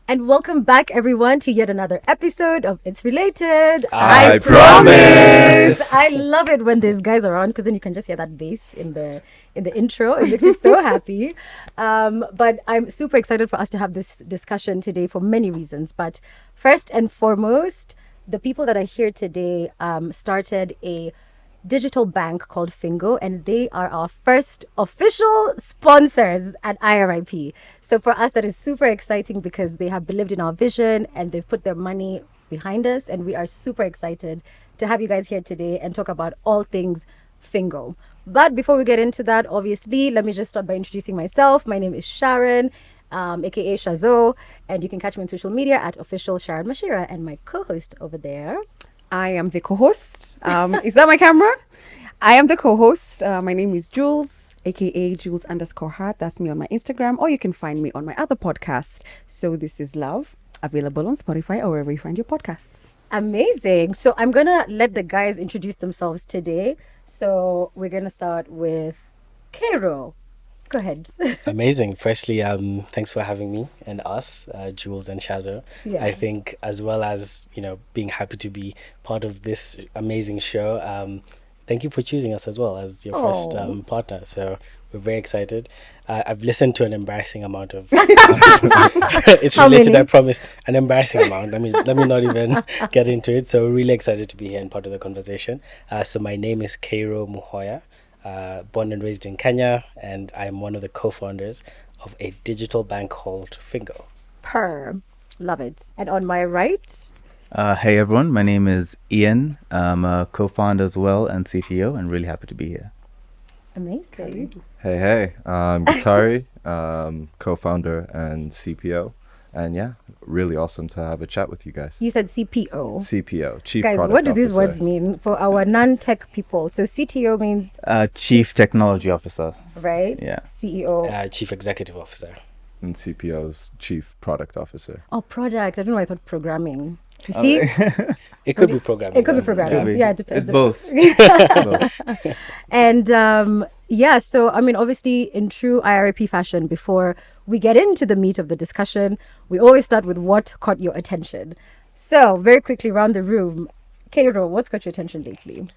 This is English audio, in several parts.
And welcome back, everyone, to yet another episode of It's Related. I promise. I love it when there's guys around because then you can just hear that bass in the intro. It makes me so happy. But I'm super excited for us to have this discussion today for many reasons. But first and foremost, the people that are here today started a digital bank called Fingo, and they are our first official sponsors at iRIP. So for us, that is super exciting because they have believed in our vision and they've put their money behind us, and we are super excited to have you guys here today and talk about all things Fingo. But before we get into that, obviously, let me just start by introducing myself. My name is Sharon, aka Shazo, and you can catch me on social media at official Sharon Mashira, and my co-host over there. I am the co-host. Is that my camera? I am the co-host. My name is Jules, aka Jules_Heart. That's me on my Instagram, or you can find me on my other podcast. So This Is Love, available on Spotify or wherever you find your podcasts. Amazing. So I'm gonna let the guys introduce themselves today. So we're gonna start with Cairo. Go ahead. Amazing. Firstly, thanks for having me and us, Jules and Shazo. Yeah. I think as well as, being happy to be part of this amazing show, thank you for choosing us as well as your first partner. So we're very excited. I've listened to an embarrassing amount of... it's How related, many? I promise. An embarrassing amount. Let me not even get into it. So we're really excited to be here and part of the conversation. So my name is Cairo Muhoya. Born and raised in Kenya, and I'm one of the co-founders of a digital bank called Fingo. Love it. And on my right, Hey everyone, my name is Ian. I'm a co-founder as well and CTO, and really happy to be here. amazing. Hey, I'm Gitari, co-founder and CPO, and yeah, really awesome to have a chat with you guys. You said CPO. CPO, Chief Guys, Product what do these Officer. words mean for our non-tech people? So CTO means, Chief Technology Officer. right? Yeah. CEO. Chief Executive Officer. And CPO's Chief Product Officer. Oh, product. I don't know. I thought programming. You see? It could be programming. It could be though. programming. Could be. Yeah, it depends. It's both. Both. And so I mean, obviously, in true IRP fashion, before we get into the meat of the discussion, we always start with what caught your attention. So, very quickly around the room, Cairo, what's got your attention lately?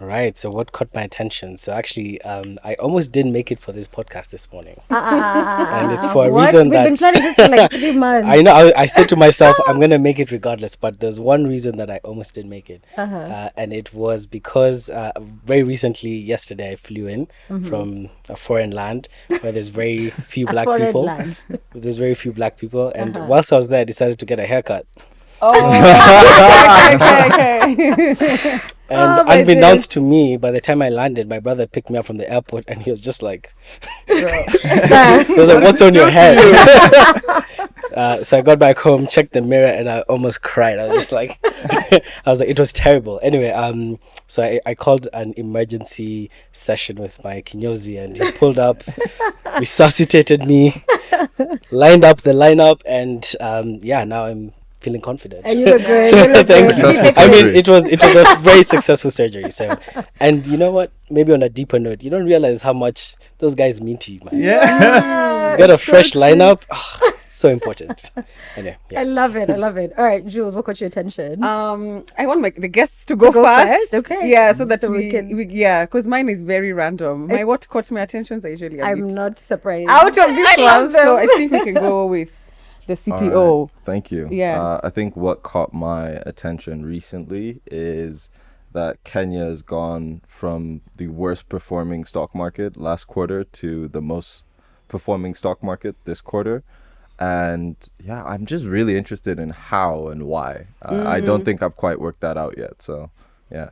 Right. So what caught my attention? So actually, I almost didn't make it for this podcast this morning. And it's for a what? reason We've been that- planning this for like 3 months. I know. I said to myself, I'm going to make it regardless. But there's one reason that I almost didn't make it. And it was because very recently, yesterday, I flew in from a foreign land where there's very few black foreign people. land. There's very few black people. And whilst I was there, I decided to get a haircut. Okay. And my unbeknownst to me, by the time I landed, my brother picked me up from the airport and he was just like, he was like, what's on your head? So I got back home, checked the mirror, and I almost cried. I was just like, it was terrible. Anyway, so I called an emergency session with my kinyozi, and he pulled up, resuscitated me, lined up the lineup, and now I'm feeling confident. And you look good. So you look thank good. you. Successful I mean, surgery. it was a very successful surgery. So, and you know what? Maybe on a deeper note, you don't realize how much those guys mean to you, man. Yeah. Get a It's so fresh true. lineup. So important. Anyway, I love it. All right, Jules, what caught your attention? I want the guests to go go first. first? Okay. Yeah, so that So we we can- because mine is very random. What caught my attention is usually a I'm bit not surprised. out of this I love one, so them. I think we can go with the All CPO. right, thank you. Yeah. I think what caught my attention recently is that Kenya has gone from the worst performing stock market last quarter to the most performing stock market this quarter. And yeah, I'm just really interested in how and why. I don't think I've quite worked that out yet. So yeah,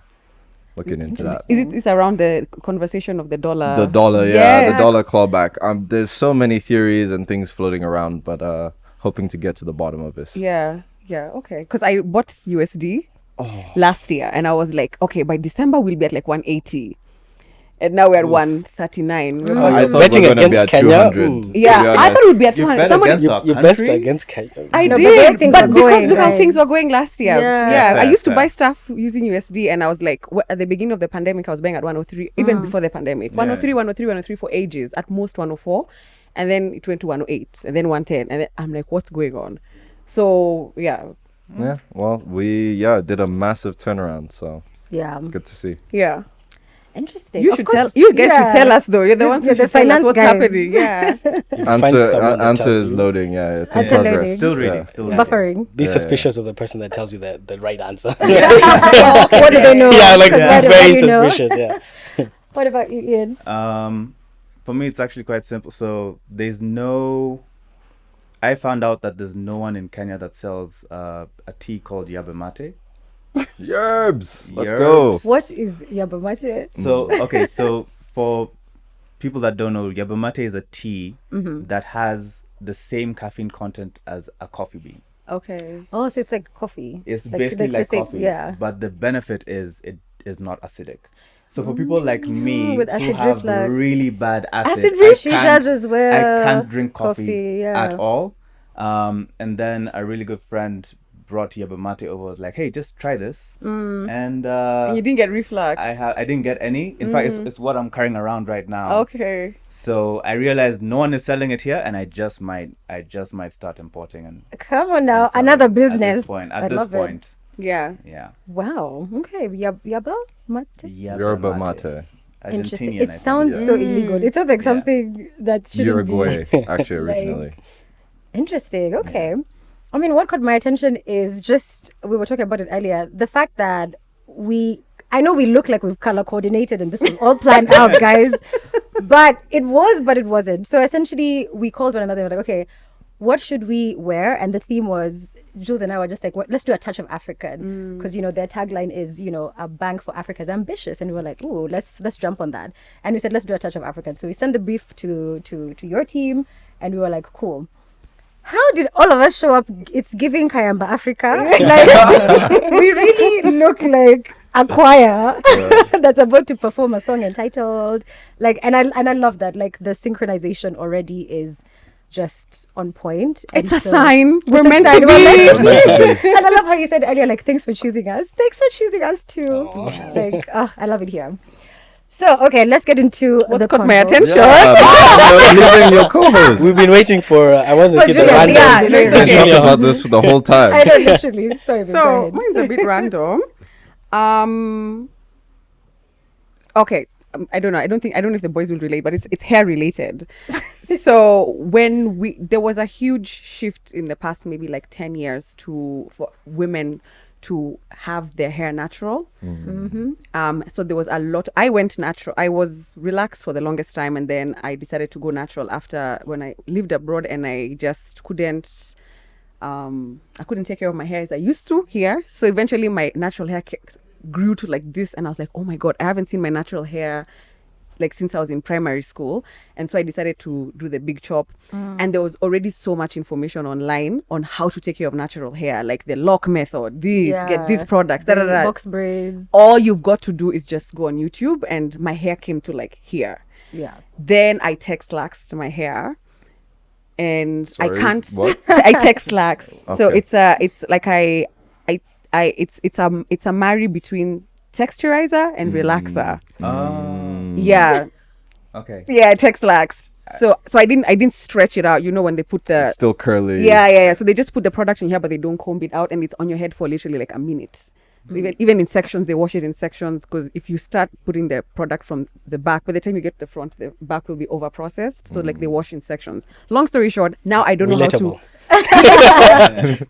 looking into that. It's around the conversation of the dollar? The dollar, yeah, Yes. the dollar clawback. There's so many theories and things floating around, but hoping to get to the bottom of this. Yeah, okay. Because I bought USD last year, and I was like, okay, by December we'll be at like 180. And now we're at 139. Oh, I thought Betting we were gonna be against at Kenya? 200. Mm. to be Yeah, I honest. thought it would be at You 200. bet Somebody, against our You best country? against Kenya. I No, but the way did, things but were because going, look how guys. things were going last year. Yeah. Yeah, I Fair, used to buy fair. stuff using USD, and I was like, at the beginning of the pandemic, I was buying at 103, even before the pandemic. 103, 103 for ages, at most 104, and then it went to 108, and then 110, and then I'm like, what's going on? So yeah. Yeah. Well, we did a massive turnaround, so Yeah. good to see. Yeah. Interesting. You Of should course, tell. You guys yeah. should tell us though. You're the This- ones you're who the should tell us finance what's guys. happening. Yeah. You find someone that Answer tells is you. loading. Yeah, it's in Answer progress. loading. Still reading. Yeah. Still reading. Buffering. Be Yeah, suspicious of the person that tells you the right answer. What do they know? Yeah, like 'Cause why do very you know? suspicious. Yeah. What about you, Ian? For me, it's actually quite simple. So there's no. I found out that there's no one in Kenya that sells a tea called yerba mate. Yerbs. Let's go. What is yerba mate? So okay, so for people that don't know, yerba mate is a tea that has the same caffeine content as a coffee bean. Okay. Oh, so it's like coffee. It's basically like the same- coffee, Yeah. but the benefit is it is not acidic. So for people like me with who acid have reflux. really bad acid, Acid I reflux. She can't- does as well. I can't drink coffee yeah. at all. And then a really good friend brought yerba mate over. Was like, hey, just try this. And And you didn't get reflux. I didn't get any. In fact, it's what I'm carrying around right now. Okay. So I realized no one is selling it here, and I just might start importing and Come on now, selling another it business. At I this love point, Yeah. yeah. Wow. Okay. Yerba mate. Yerba mate. Interesting. Argentinian, I It think. sounds so illegal. It sounds like Yeah. something that shouldn't Uruguay, be. actually, originally. Interesting. Okay. I mean, what caught my attention is just, we were talking about it earlier, the fact that I know we look like we've color coordinated and this was all planned out, guys, but it wasn't. So essentially, we called one another and we're like, okay, what should we wear? And the theme was, Jules and I were just like, let's do a touch of African. Because, their tagline is, a bank for Africa is ambitious. And we were like, ooh, let's jump on that. And we said, let's do a touch of African. So we sent the brief to your team and we were like, cool. How did all of us show up? It's giving Kayamba Africa. Like, we really look like a choir that's about to perform a song entitled, like, and I love that. Like, the synchronization already is just on point. It's And a so- sign. it's We're a meant sign. to We're meant be. to be. And I love how you said earlier, like, thanks for choosing us. Thanks for choosing us too. Like, I love it here. So, okay, let's get into What's the caught my convo. attention? You're leaving your co-host. We've been waiting for. I wanted to For see the Julian, random. yeah, We no, talked okay. about this for the whole time. I know, literally. Sorry, babe, go So ahead. mine's a bit random. Okay. I don't know. I don't know if the boys will relate, but it's hair related. So there was a huge shift in the past maybe like 10 years for women to have their hair natural. So there was a lot. I went natural. I was relaxed for the longest time, and then I decided to go natural after when I lived abroad, and I just couldn't. I couldn't take care of my hair as I used to here. So eventually, my natural hair grew to like this, and I was like, oh my god, I haven't seen my natural hair like since I was in primary school. And so I decided to do the big chop. And there was already so much information online on how to take care of natural hair, like the lock method, get these products, The box braids. all you've got to do is just go on YouTube, and my hair came to like here. Yeah. Then I text-laxed my hair, and Sorry, I can't. what? I text-lax. So Okay. it's like it's a marry between texturizer and relaxer. Yeah, Okay. yeah, text-laxed. So I didn't stretch it out. You know when they put the It's still curly. yeah. So they just put the product in here, but they don't comb it out, and it's on your head for literally like a minute. So even in sections, they wash it in sections, because if you start putting the product from the back, by the time you get to the front, the back will be over processed. So like they wash in sections. Long story short, now I don't know how Relatable. to.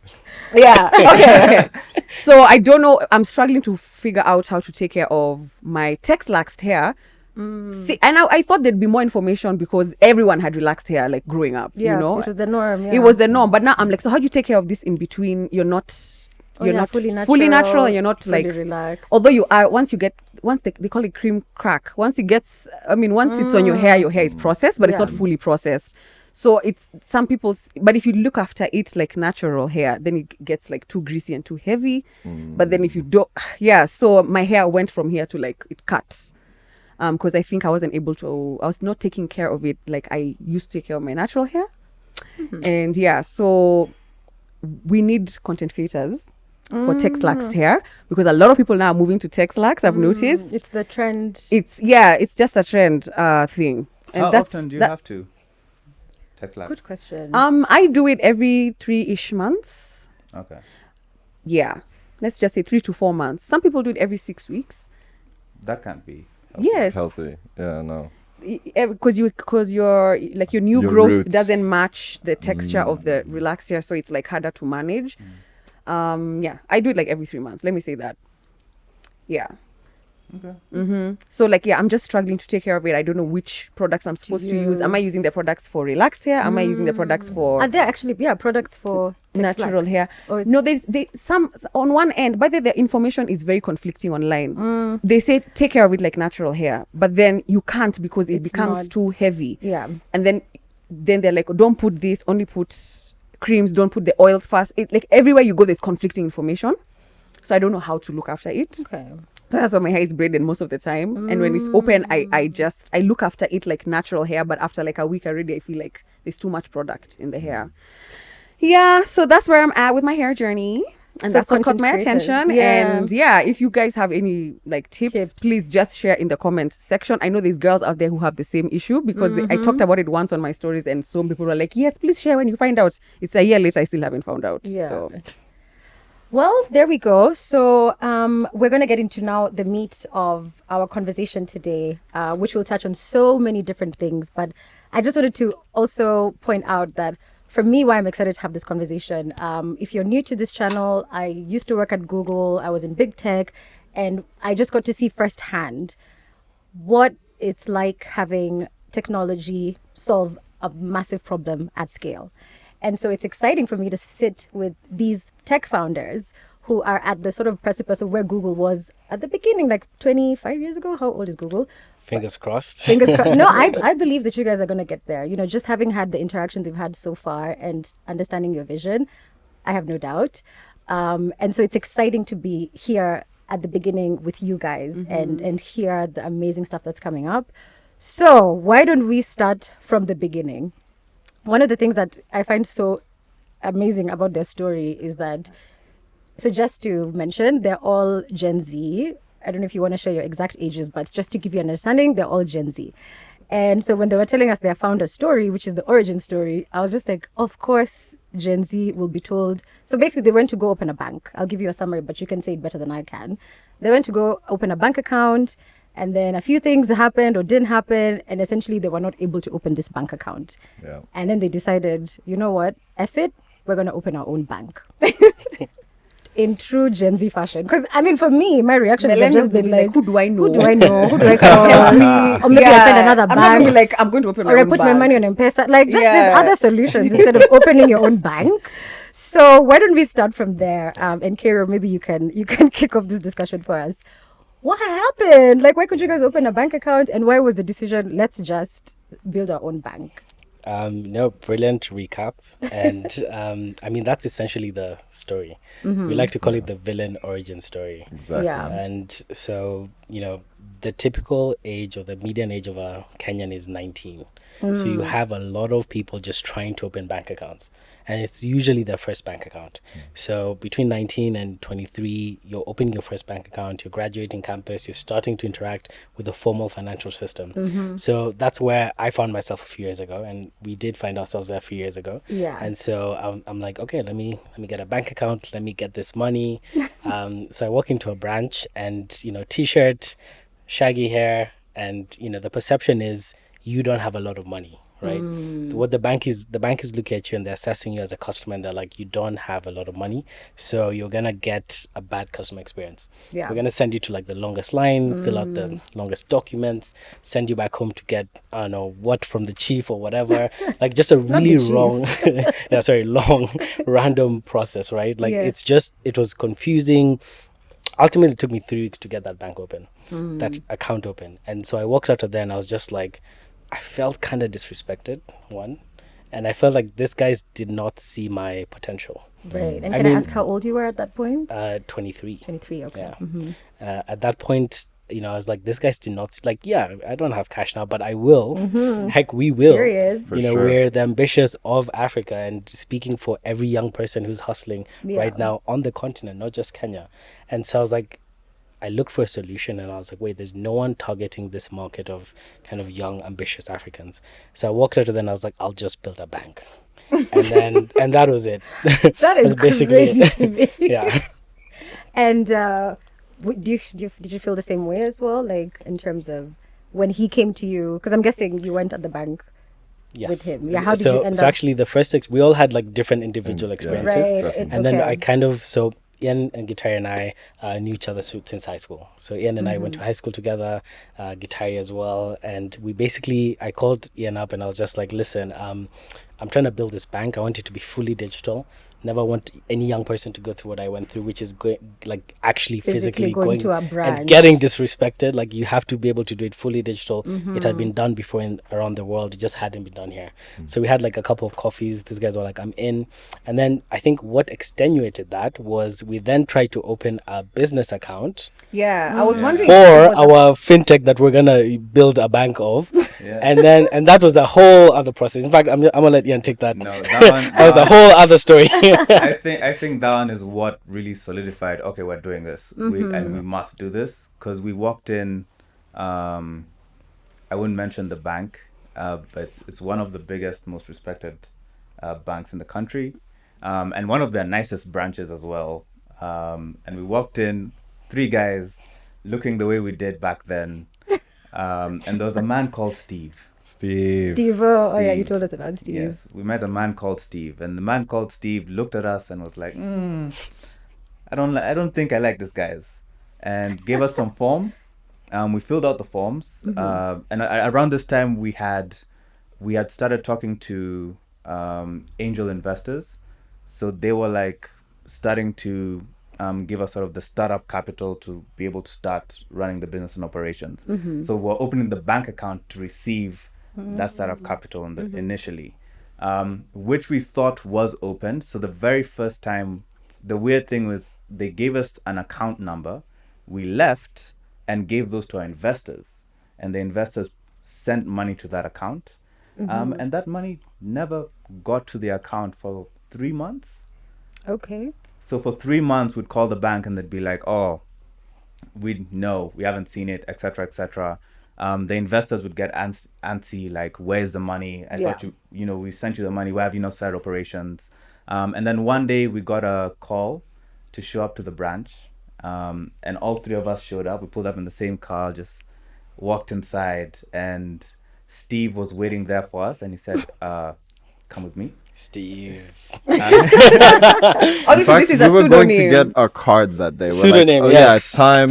Yeah. Okay. So I don't know. I'm struggling to figure out how to take care of my text-laxed hair. And I thought there'd be more information because everyone had relaxed hair like growing up. Yeah, You know, it was the norm. Yeah. it was the norm. But now I'm like, so how do you take care of this in between? You're not fully natural, and you're not fully like relaxed. although you are once they call it cream crack. Once it's on your hair is processed, but it's not fully processed. So it's some people's, but if you look after it like natural hair, then it gets like too greasy and too heavy. But then if you don't, so my hair went from here to like it cut. Because I think I was not taking care of it like I used to take care of my natural hair. And so we need content creators for text-laxed hair, because a lot of people now are moving to text-lax. I've noticed. It's the trend. It's just a trend thing. And How that's often do you that- have to text lax? Good question. I do it every 3-ish months. Okay. Yeah. Let's just say 3 to 4 months. Some people do it every 6 weeks. That can't be. Yes. Healthy. Yeah, no. Because your like your new Your growth roots. doesn't match the texture of the relaxer, so it's like harder to manage. Yeah, I do it like every 3 months. Let me say that. Yeah. Okay. So like, yeah, I'm just struggling to take care of it. I don't know which products I'm supposed to use. Am I use. using the products for relaxed hair? Am I using the products for Are there actually products for natural Tex-Lax? hair? Or it's- No, there's some on one end, but the information is very conflicting online. They say take care of it like natural hair, but then you can't because it It's becomes not- too heavy. Yeah. And then they're like, don't put this, only put creams, don't put the oils first. Like everywhere you go, there's conflicting information. So I don't know how to look after it. Okay. So that's why my hair is braided most of the time. And when it's open, I look after it like natural hair. But after like a week already, I feel like there's too much product in the hair. Yeah, so that's where I'm at with my hair journey. And So that's what caught my content creators. attention. Yeah. And yeah, if you guys have any like tips, please just share in the comment section. I know there's girls out there who have the same issue because I talked about it once on my stories and some people were like, yes, please share when you find out. It's a year later, I still haven't found out. Yeah. So Well, there we go. So we're going to get into now the meat of our conversation today, which will touch on so many different things. But I just wanted to also point out that for me, why I'm excited to have this conversation, if you're new to this channel, I used to work at Google. I was in big tech, and I just got to see firsthand what it's like having technology solve a massive problem at scale. And so it's exciting for me to sit with these tech founders who are at the sort of precipice of where Google was at the beginning, like 25 years ago. How old is Google? Fingers crossed. Fingers crossed. No, I believe that you guys are going to get there. You know, just having had the interactions we've had so far and understanding your vision, I have no doubt. And so it's exciting to be here at the beginning with you guys and hear the amazing stuff that's coming up. So why don't we start from the beginning? One of the things that I find so amazing about their story is that, so just to mention, they're all Gen Z. I don't know if you want to share your exact ages, but just to give you an understanding, they're all Gen Z. And so when they were telling us their founder story, which is the origin story, I was just like, of course, Gen Z will be told. So basically, they went to go open a bank. I'll give you a summary, but you can say it better than I can. They went to go open a bank account. And then a few things happened or didn't happen. And essentially, they were not able to open this bank account. Yeah. And then they decided, you know what? F it. We're going to open our own bank. In true Gen Z fashion. Because, I mean, for me, my reaction would have just been like, who do I know? who do I know? Who do I call? Or maybe I find another I'm not bank. gonna be like, I'm going to open my Or I own put my bank. money on M-Pesa. Like, just Yeah. there's other solutions instead of opening your own bank. So why don't we start from there? And Kero, maybe you can kick off this discussion for us. What happened? Like, why could you guys open a bank account? And why was the decision, let's just build our own bank? No, brilliant recap. And I mean, that's essentially the story. We like to call it the villain origin story. Exactly. Yeah. And so, the typical age or the median age of a Kenyan is 19. So you have a lot of people just trying to open bank accounts. And it's usually their first bank account. So between 19 and 23, you're opening your first bank account, you're graduating campus, you're starting to interact with the formal financial system. So that's where I found myself a few years ago. And we did find ourselves there a few years ago. Yeah. And so I'm like, okay, let me get a bank account. Let me get this money. So I walk into a branch and, t-shirt, shaggy hair. And, the perception is you don't have a lot of money. Right. What the bank is looking at you and they're assessing you as a customer and they're like, you don't have a lot of money, so you're gonna get a bad customer experience. Yeah. We're gonna send you to like the longest line, fill out the longest documents, send you back home to get I don't know what from the chief or whatever. Like just a really long random process, right? Like it was confusing. Ultimately, it took me 3 weeks to get that bank open, that account open. And so I walked out of there and I was just like, I felt kind of disrespected, one. And I felt like these guys did not see my potential. Right. And I can I mean- ask how old you were at that point? 23. 23, okay. Yeah. At that point, I was like, this guys did not see, like, yeah, I don't have cash now, but I will. Heck, we will. Period. For sure. We're the ambitious of Africa and speaking for every young person who's hustling right now on the continent, not just Kenya. And so I was like, I looked for a solution and I was like, wait, there's no one targeting this market of kind of young, ambitious Africans. So I walked out of there and I was like, I'll just build a bank. and that was it. That is That's basically crazy it. to me. Yeah. And did you feel the same way as well, like in terms of when he came to you? Because I'm guessing you went at the bank Yes. with him. Yeah. How did you end So up? actually, the first we all had like different individual Yeah, experiences, Right. definitely. and then okay. I kind of so Ian and Guitar and I knew each other since high school. So Ian and I went to high school together, Guitar as well, and I called Ian up and I was just like, listen, I'm trying to build this bank. I want it to be fully digital. Never want any young person to go through what I went through, which is actually physically going going to a branch. and getting disrespected. Like you have to be able to do it fully digital. Mm-hmm. It had been done before around the world. It just hadn't been done here. So we had like a couple of coffees. These guys were like, I'm in. And then I think what extenuated that was we then tried to open a business account Yeah, I was wondering. for if it was our fintech that we're gonna build a bank of. Yeah. And that was a whole other process. In fact, I'm gonna let Ian take that. No, that one. That was a whole other story. I think that one is what really solidified. Okay, we're doing this, and we must do this because we walked in. I wouldn't mention the bank, but it's one of the biggest, most respected banks in the country, and one of their nicest branches as well. And we walked in, three guys, looking the way we did back then, and there was a man called Steve. Steve. Steve. Oh yeah, you Steve. told us about Steve. Yes, we met a man called Steve, and the man called Steve looked at us and was like, I don't think I like this guys," and gave us some forms. We filled out the forms, and around this time we had started talking to angel investors, so they were like starting to give us sort of the startup capital to be able to start running the business and operations. So we're opening the bank account to receive that startup capital initially, which we thought was open. So the very first time, the weird thing was they gave us an account number. We left and gave those to our investors, and the investors sent money to that account, and that money never got to the account for 3 months. Okay. So for 3 months, we'd call the bank and they'd be like, "Oh, we haven't seen it, etc., etc." The investors would get antsy, like, "Where's the money? I thought we sent you the money. Why have you not started operations?" And then one day we got a call to show up to the branch, and all three of us showed up. We pulled up in the same car, just walked inside, and Steve was waiting there for us, and he said, "Come with me." Steve. Obviously, In fact, this is we a were going to pseudonym. get our cards that day. We're Pseudonym, like, oh yeah, yes. it's time.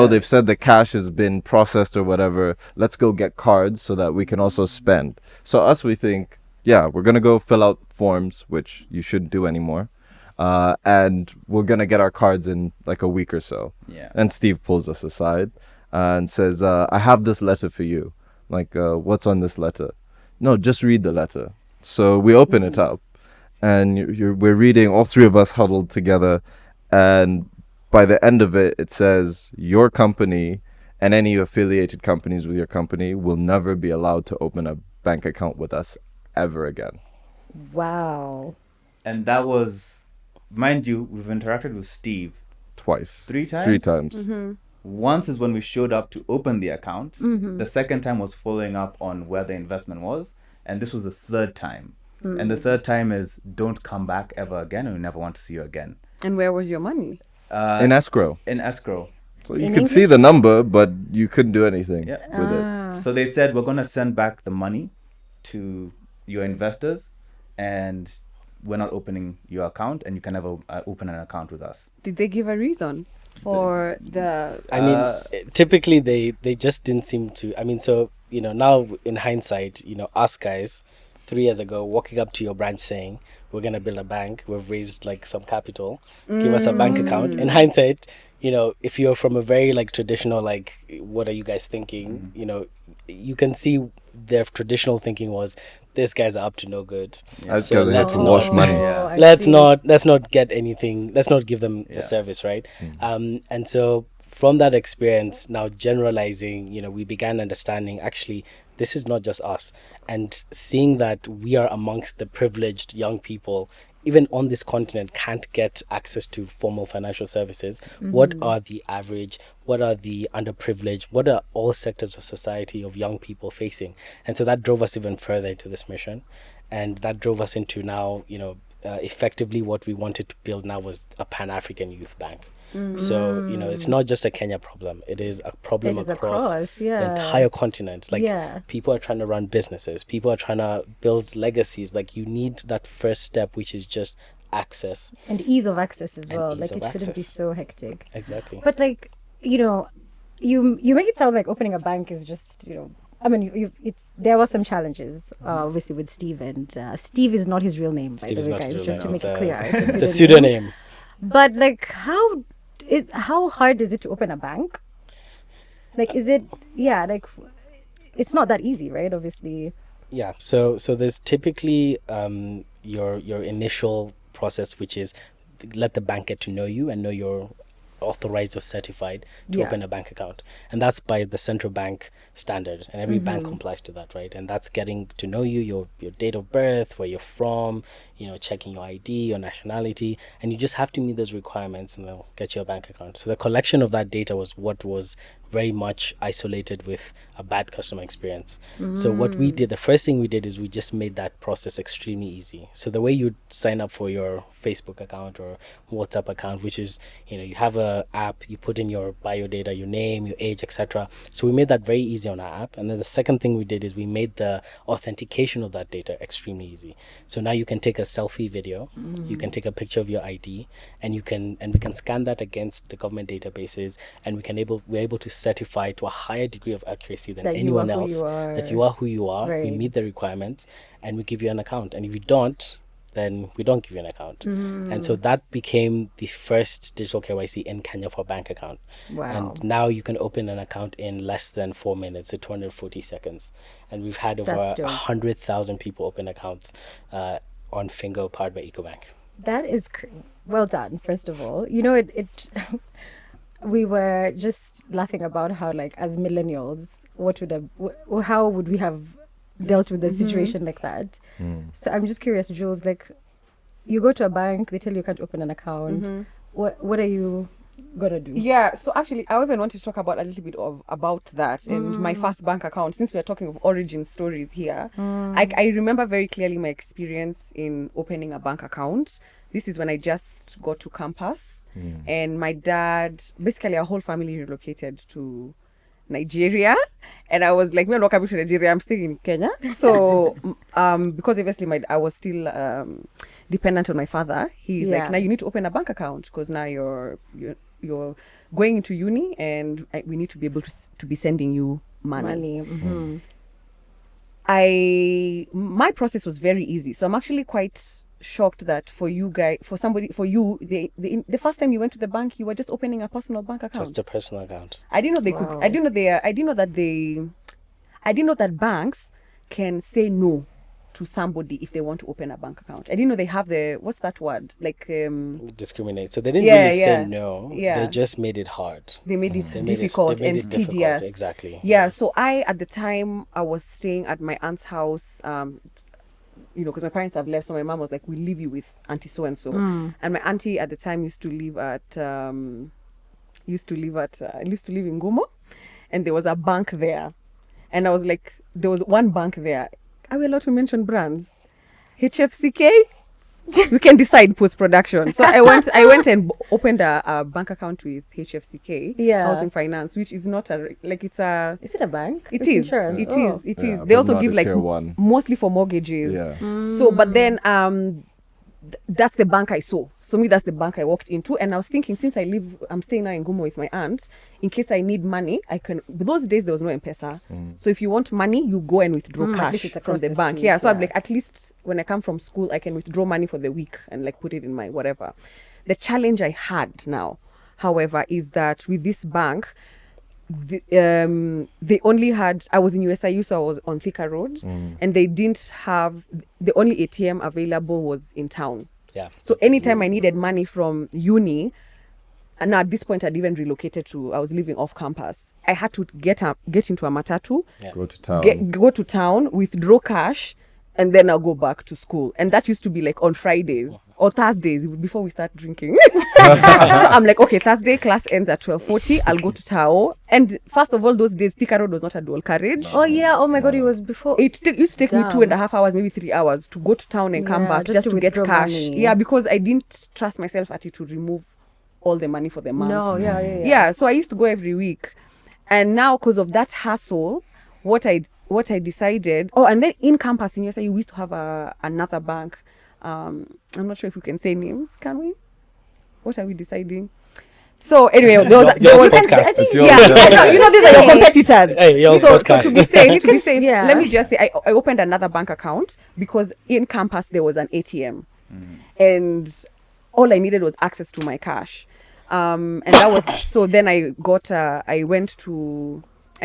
They've said the cash has been processed or whatever. Let's go get cards so that we can also spend. So we think, yeah, we're gonna go fill out forms, which you shouldn't do anymore, and we're gonna get our cards in like a week or so. Yeah. And Steve pulls us aside and says, "I have this letter for you. Like, what's on this letter?" No, just read the letter. So we open it up, and we're reading, all three of us huddled together, and by the end of it, it says, "Your company and any affiliated companies with your company will never be allowed to open a bank account with us ever again." Wow. And that was, mind you, we've interacted with Steve Twice. 3 times. 3 times. Once is when we showed up to open the account. The second time was following up on where the investment was, and this was the third time. And the third time is, "Don't come back ever again, and we never want to see you again." And where was your money? In escrow. In escrow. So you In could see the number, but you couldn't do anything Yeah. with it. So they said, "We're gonna send back the money to your investors, and we're not opening your account, and you can never open an account with us." Did they give a reason for the? I mean, typically they just didn't seem to. I mean, so now in hindsight, us guys 3 years ago walking up to your branch saying, "We're gonna build a bank. We've raised like some capital. Give us a bank account." In hindsight, if you're from a very like traditional, like, what are you guys thinking? You can see their traditional thinking was, "This guy's are up to no good. That's So because they had let's to not- wash money. Yeah. I let's see. not get anything. Let's not give them the service, right?" And so from that experience, now generalizing, we began understanding actually this is not just us, and seeing that we are amongst the privileged young people even on this continent can't get access to formal financial services. What are the average, what are the underprivileged, what are all sectors of society of young people facing? And so that drove us even further into this mission, and that drove us into now, effectively what we wanted to build now was a Pan-African youth bank. So, it's not just a Kenya problem. It is a problem It is across the yeah. entire continent. Like, Yeah. people are trying to run businesses. People are trying to build legacies. Like, you need that first step, which is just access. And ease of access as And well. ease Like, of it shouldn't be access. so hectic. Exactly. But like, you make it sound like opening a bank is just, I mean, there were some challenges, obviously, with Steve, and Steve is not his real name, by Steve the is way, not his guys, real just to name. make it clear. It's a pseudonym. But like, how hard is it to open a bank? Like, is it? Yeah, like, it's not that easy, right? Obviously. Yeah. So there's typically your initial process, which is let the bank get to know you and know you're authorized or certified to Yeah. open a bank account, and that's by the central bank standard, and every bank complies to that, right? And that's getting to know you, your date of birth, where you're from, checking your ID, your nationality, and you just have to meet those requirements and they'll get you a bank account. So the collection of that data was what was very much isolated with a bad customer experience. So what we did, the first thing we did is we just made that process extremely easy. So the way you sign up for your Facebook account or WhatsApp account, which is, you have a app, you put in your bio data, your name, your age, etc. So we made that very easy on our app. And then the second thing we did is we made the authentication of that data extremely easy. So now you can take a selfie video, you can take a picture of your ID, and we can scan that against the government databases, and we're able to certify to a higher degree of accuracy than That you anyone are who else you are. that you are who you are. We Right. meet the requirements, and we give you an account. And if you don't, then we don't give you an account. And so that became the first digital KYC in Kenya for a bank account. Wow. And now you can open an account in less than 4 minutes, so 240 seconds. And we've had over That's dope. 100,000 people open accounts on Fingo, powered by EcoBank. That is well done. First of all, it we were just laughing about how, like, as millennials, how would we have dealt with a situation like that? So I'm just curious, Jules. Like, you go to a bank, they tell you can't open an account. What are you gonna do? Yeah, so actually, I even want to talk about a little bit about that and my first bank account. Since we are talking of origin stories here, I remember very clearly my experience in opening a bank account. This is when I just got to campus, and my dad, basically our whole family relocated to Nigeria, and I was like, "Me, I'm not coming to Nigeria. I'm staying in Kenya." So, because obviously I was still dependent on my father. He's Yeah. like, "Now you need to open a bank account because now you're going into uni, and we need to be able to be sending you money." My process was very easy, so I'm actually quite shocked that for you, the first time you went to the bank, you were just opening a personal bank account. Just a personal account. I didn't know they could. Wow. I didn't know that banks can say no to somebody if they want to open a bank account. I didn't know they have what's that word? Like Discriminate. So they didn't Yeah, really yeah. say no. Yeah. They just made it hard. they made it They made difficult they made and it difficult. tedious. Exactly. Yeah, so at the time I was staying at my aunt's house, because my parents have left, so my mom was like, "We'll leave you with auntie so and so." And my auntie at the time used to live in Ngumo, and there was a bank there, and I was like, there was one bank there. Are we allowed to mention brands? HFCK. We can decide post production. So I went and opened a bank account with HFCK, Yeah. Housing Finance, which is not it's a. Is it a bank? It It's is. insurance. It Oh. is. It Yeah, is. but They also not give a like tier one. mostly for mortgages. Yeah. So, but then that's the bank I saw. So that's the bank I walked into, and I was thinking, since I'm staying now in Gumo with my aunt, in case I need money, I can. But those days there was no M-Pesa, so if you want money, you go and withdraw At least cash it's from across the the bank. street, Yeah, so I'm yeah. like, at least when I come from school, I can withdraw money for the week and like put it in my whatever. The challenge I had now, however, is that with this bank, they only had. I was in USIU, so I was on Thika Road, and they didn't have the only ATM available was in town. Yeah. So anytime I needed money from uni, and at this point I'd even relocated I was living off campus. I had to get into a matatu, Yeah. Go to town. go to town, withdraw cash, and then I'll go back to school. And that used to be like on Fridays or Thursdays before we start drinking. So I'm like, okay, Thursday class ends at 12:40. I'll go to Tao. And first of all, those days, Thika Road was not a dual carriage. Oh yeah. Oh my God. It was before. It used to take me Damn. 2.5 hours, maybe 3 hours to go to town and come Yeah, back just just to to get withdraw cash. money. Yeah, because I didn't trust myself at it to remove all the money for the month. No. Yeah. Yeah, so I used to go every week. And now because of that hassle, what I decided, and then in campus in USA, we used to have another bank. I'm not sure if we can say names, can we? What are we deciding? So anyway, Yours podcast. It's yours, yeah, I know, you know, these are your competitors. Hey, yours so podcast. to be safe, Yeah. let me just say I opened another bank account because in campus there was an ATM, and all I needed was access to my cash, and that was so. Then I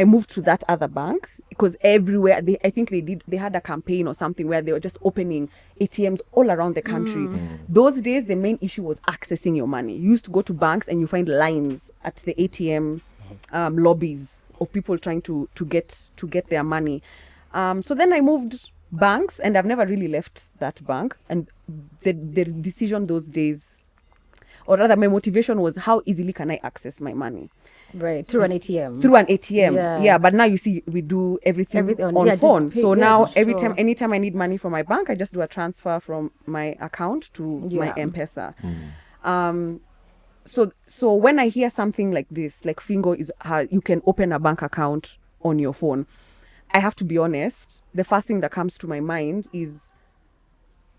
moved to that other bank because everywhere I think they had a campaign or something where they were just opening ATMs all around the country. Those days the main issue was accessing your money. You used to go to banks and you find lines at the ATM lobbies of people trying to get their money. So then I moved banks and I've never really left that bank. And the decision those days, or rather my motivation was how easily can I access my money? Right. Through an ATM. Through an ATM. Yeah. Yeah, but now you see we do everything on yeah, phone. So now digital. anytime I need money from my bank, I just do a transfer from my account to my M-Pesa. So when I hear something like this, like Fingo is you can open a bank account on your phone, I have to be honest, the first thing that comes to my mind is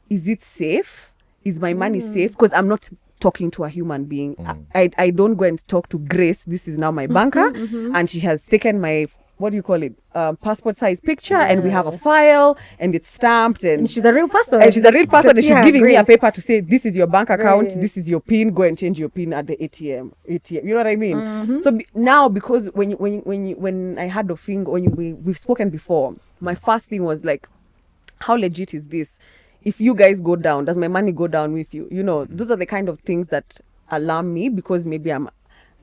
it safe? Is my money safe? Because I'm not talking to a human being. I don't go and talk to Grace. This is now my banker, and she has taken my, what do you call it, passport size picture, and we have a file, and it's stamped, and she's a real person. and she's a real person, and she's Yeah, giving me a Grace. paper to say this is your bank account, Right. this is your PIN, go and change your PIN at the ATM. You know what I mean? So now, because when I had of Fingo, we've spoken before, my first thing was like, how legit is this? If you guys go down, does my money go down with you? You know, those are the kind of things that alarm me because maybe I'm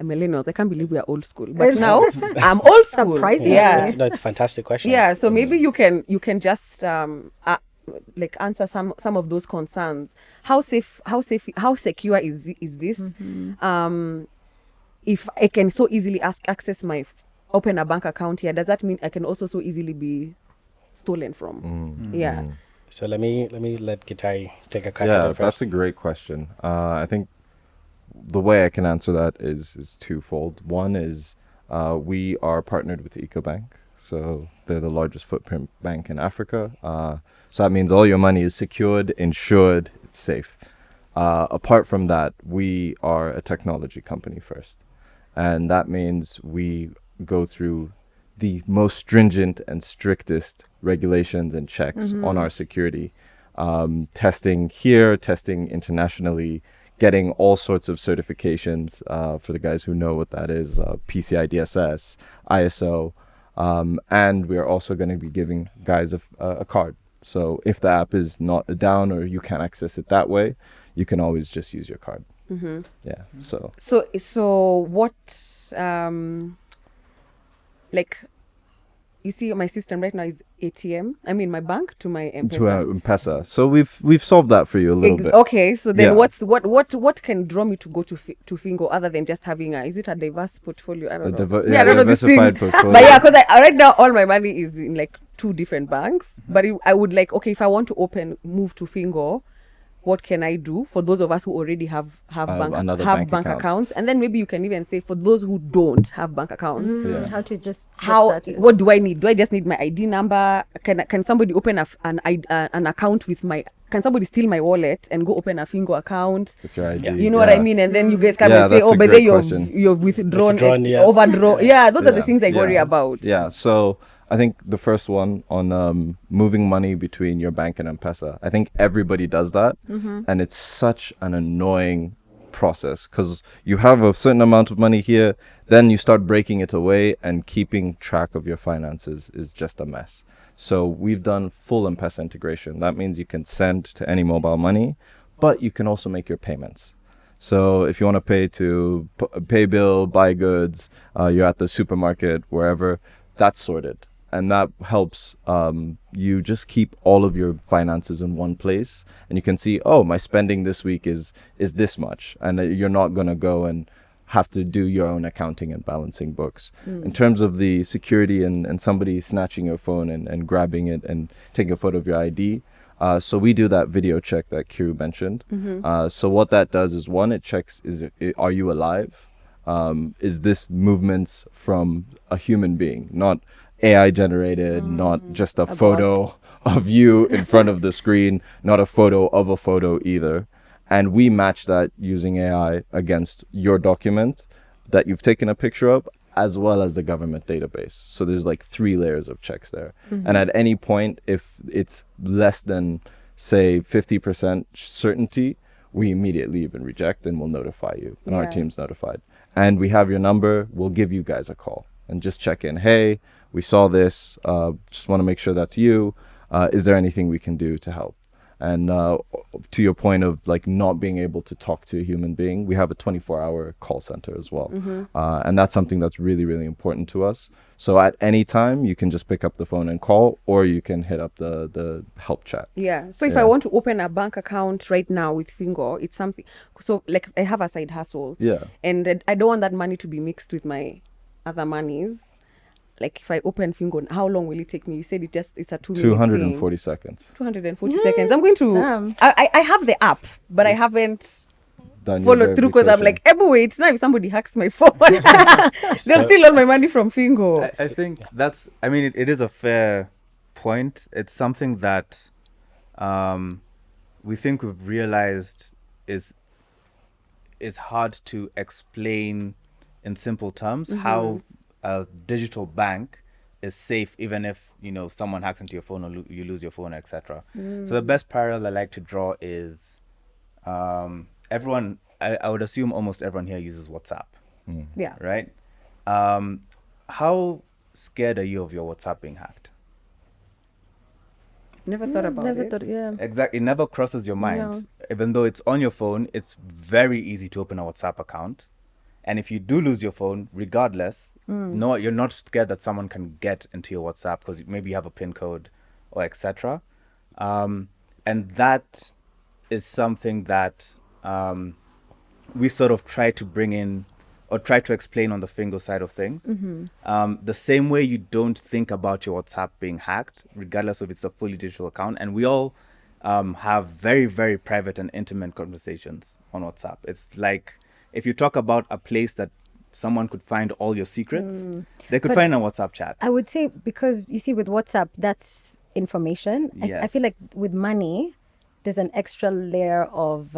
millennials. I can't believe we are old school, but now I'm old school. Surprising. Yeah, It's a fantastic question. yeah. So maybe you can just like answer some of those concerns. How secure is this? If I can so easily access open a bank account here, does that mean I can also so easily be stolen from? Yeah. So let me let Gitari take a crack at Yeah, it that's first. a great question. I think the way I can answer that is twofold. One is we are partnered with EcoBank, so they're the largest footprint bank in Africa. So that means all your money is secured, insured, it's safe. Apart from that, we are a technology company first, and that means we go through the most stringent and strictest regulations and checks on our security. Testing here, testing internationally, getting all sorts of certifications for the guys who know what that is, PCI DSS, ISO, and we're also going to be giving guys a card. So if the app is not down or you can't access it that way, you can always just use your card. Yeah, So what like, you see my system right now is ATM. I mean my bank to my M-Pesa. to M-Pesa. So we've solved that for you a little bit. Okay, so then Yeah. what can draw me to go to Fingo other than just having is it a diverse portfolio? I don't know. Yeah, I don't know these diversified things. portfolio. But yeah, because right now all my money is in like 2 different banks. But I would like, okay, if I want to move to Fingo, what can I do for those of us who already have another bank bank account. accounts? And then maybe you can even say for those who don't have bank accounts, Yeah. How to just get started. what do I need? Do I just need my ID number? Can somebody open an account with my? Can somebody steal my wallet and go open a Fingo account? It's your ID. Yeah. You know what I mean? And then you guys come Yeah, and say, that's oh, a but great then question. you've withdrawn, Withdrawn, yeah. overdrawn. Yeah, those are the Yeah, things I worry yeah. about. Yeah, so I think the first one on moving money between your bank and M-Pesa, I think everybody does that. And it's such an annoying process because you have a certain amount of money here, then you start breaking it away, and keeping track of your finances is just a mess. So we've done full M-Pesa integration. That means you can send to any mobile money, but you can also make your payments. So if you want to pay to pay bill, buy goods, you're at the supermarket, wherever, that's sorted. and that helps you just keep all of your finances in one place, and you can see, oh, my spending this week is this much, and you're not going to go and have to do your own accounting and balancing books. In terms of the security and somebody snatching your phone and grabbing it and taking a photo of your ID, so we do that video check that Kiru mentioned. So what that does is, one, it checks, are you alive? Is this movements from a human being, not AI generated, not just a photo of you in front of the screen, not a photo of a photo either. And we match that using AI against your document that you've taken a picture of, as well as the government database. So there's like 3 layers of checks there. And at any point, if it's less than, say, 50% certainty, we immediately even reject and we'll notify you. And our team's notified. And we have your number. We'll give you guys a call and just check in. Hey, we saw this. Just want to make sure that's you. Is there anything we can do to help? And to your point of like not being able to talk to a human being, we have a 24-hour call center as well. And that's something that's really, really important to us. So at any time, you can just pick up the phone and call, or you can hit up the help chat. Yeah. So if I want to open a bank account right now with Fingo, it's something. So like I have a side hustle. Yeah. And I don't want that money to be mixed with my other monies. Like if I open Fingo, how long will it take me? You said it's a 2 minute 240 seconds. 240 seconds. I'm going to. I have the app, but I haven't Done your followed through because I'm verification. like, wait, now if somebody hacks my phone, they'll steal all my money from Fingo. I think that's, I mean, it is a fair point. It's something that we think we've realized is hard to explain in simple terms, how a digital bank is safe, even if, you know, someone hacks into your phone or you lose your phone, etc. So the best parallel I like to draw is everyone, I would assume almost everyone here uses WhatsApp, Yeah. right? How scared are you of your WhatsApp being hacked? Never thought about it. Yeah. Exactly. It never crosses your mind. Even though it's on your phone, it's very easy to open a WhatsApp account. And if you do lose your phone, regardless, no, you're not scared that someone can get into your WhatsApp because maybe you have a PIN code or etc. And that is something that we sort of try to bring in or try to explain on the Fingo side of things. The same way you don't think about your WhatsApp being hacked, regardless if it's a fully digital account. And we all have very, very private and intimate conversations on WhatsApp. It's like if you talk about a place that someone could find all your secrets, they could But find a WhatsApp chat. I would say, because you see with WhatsApp, that's information. I Yes. feel like with money, there's an extra layer of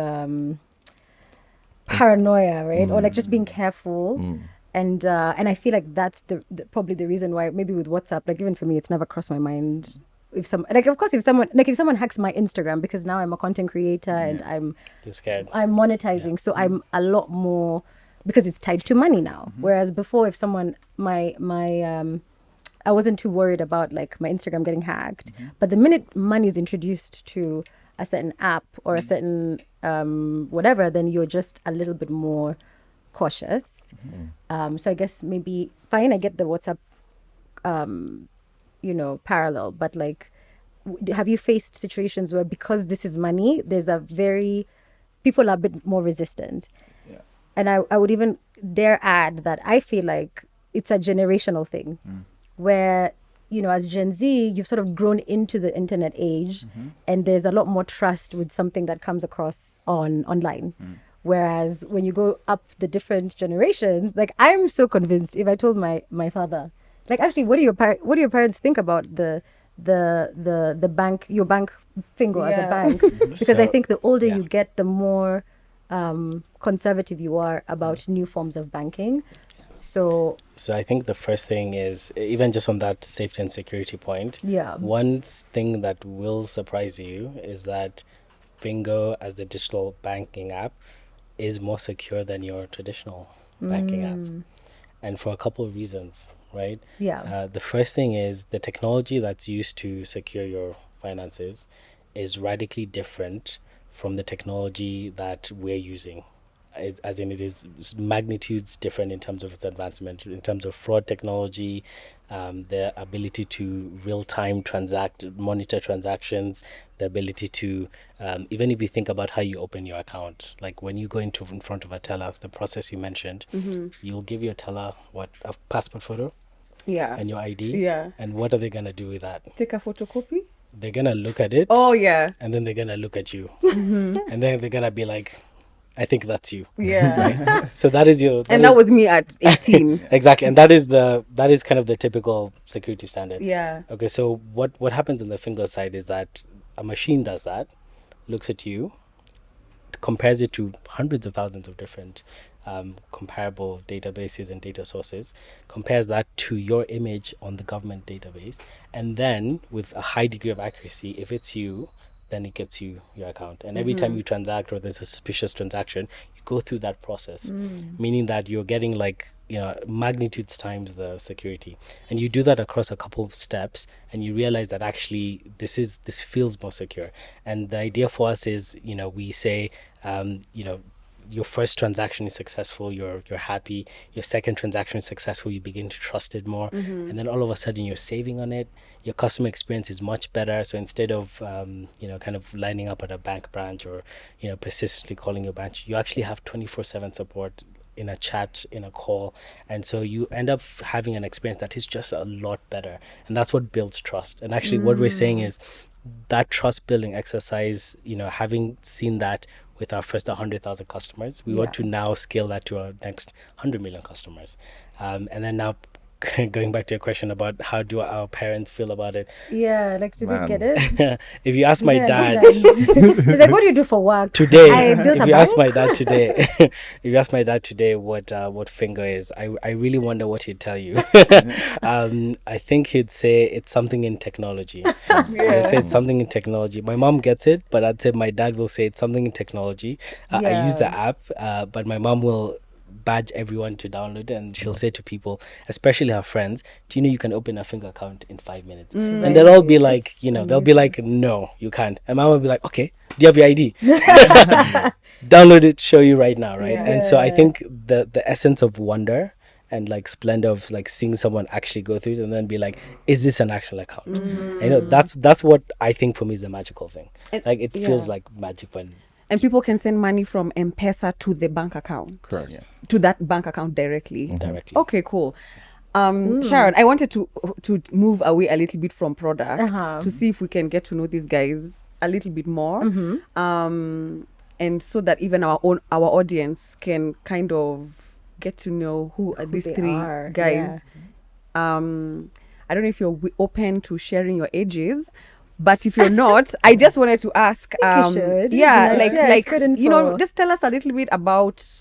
paranoia, right? Or like just being careful. And I feel like that's the probably the reason why maybe with WhatsApp, like even for me, it's never crossed my mind. If someone hacks my Instagram, because now I'm a content creator and You're scared. I'm monetizing, so I'm a lot more, because it's tied to money now. Whereas before, if someone I wasn't too worried about like my Instagram getting hacked. But the minute money is introduced to a certain app or a certain whatever, then you're just a little bit more cautious. So I guess maybe fine, I get the WhatsApp parallel, but like have you faced situations where, because this is money, people are a bit more resistant? And I would even dare add that I feel like it's a generational thing where, as Gen Z, you've sort of grown into the internet age, and there's a lot more trust with something that comes across online. Whereas when you go up the different generations, like I'm so convinced, if I told my father, like, actually, what do your parents think about the bank, your bank Fingo as a bank? Because I think the older you get, the more conservative you are about new forms of banking. So I think the first thing is, even just on that safety and security point, one thing that will surprise you is that Fingo as the digital banking app is more secure than your traditional banking app, and for a couple of reasons, right? The first thing is the technology that's used to secure your finances is radically different from the technology that we're using. As in, it is magnitudes different in terms of its advancement, in terms of fraud technology, the ability to real-time monitor transactions, the ability to, even if you think about how you open your account, like when you go in front of a teller, the process you mentioned, you'll give your teller a passport photo Yeah. and your ID. Yeah. And what are they going to do with that? Take a photocopy. They're going to look at it. Oh, yeah. And then they're going to look at you. And then they're going to be like, I think that's you. Yeah. So that is your... That was me at 18. Exactly. And that is kind of the typical security standard. Yeah. Okay, so what happens on the Fingo side is that a machine does that, looks at you, compares it to hundreds of thousands of different comparable databases and data sources, compares that to your image on the government database, and then with a high degree of accuracy, if it's you, then it gets you your account. And every time you transact or there's a suspicious transaction, you go through that process, meaning that you're getting magnitudes times the security. And you do that across a couple of steps, and you realize that actually this feels more secure. And the idea for us is, we say, your first transaction is successful, you're happy. Your second transaction is successful, you begin to trust it more, and then all of a sudden you're saving on it. Your customer experience is much better. So instead of kind of lining up at a bank branch or persistently calling your branch, you actually have 24/7 support in a chat, in a call, and so you end up having an experience that is just a lot better, and that's what builds trust. And actually what we're saying is that trust building exercise, having seen that with our first 100,000 customers, we want to now scale that to our next 100 million customers. And then now going back to your question about how do our parents feel about it. Yeah, like, do they get it? If you ask my dad He's like, what do you do for work? today, I built if a you ask bank. my dad today, if you ask my dad today what Fingo is, I really wonder what he'd tell you. I think he'd say it's something in technology. He'll say it's something in technology. My mom gets it, but I'd say my dad will say it's something in technology. I use the app, but my mom will badge everyone to download it, and she'll say to people, especially her friends, do you know you can open a Fingo account in 5 minutes? And they'll all be like, they'll be like, no, you can't. And mom will be like, okay, do you have your ID? Download it, show you right now, right? And so I think the essence of wonder and like splendor of like seeing someone actually go through it and then be like, is this an actual account? That's what I think for me is the magical thing. Like it feels like magic when... And people can send money from M-Pesa to the bank account. Correct. Yeah. To that bank account directly. Directly. Okay, cool. Sharon, I wanted to move away a little bit from product to see if we can get to know these guys a little bit more. And so that even our audience can kind of get to know who are these three guys. I don't know if you're open to sharing your ages, but if you're not, I just wanted to ask. Just tell us a little bit about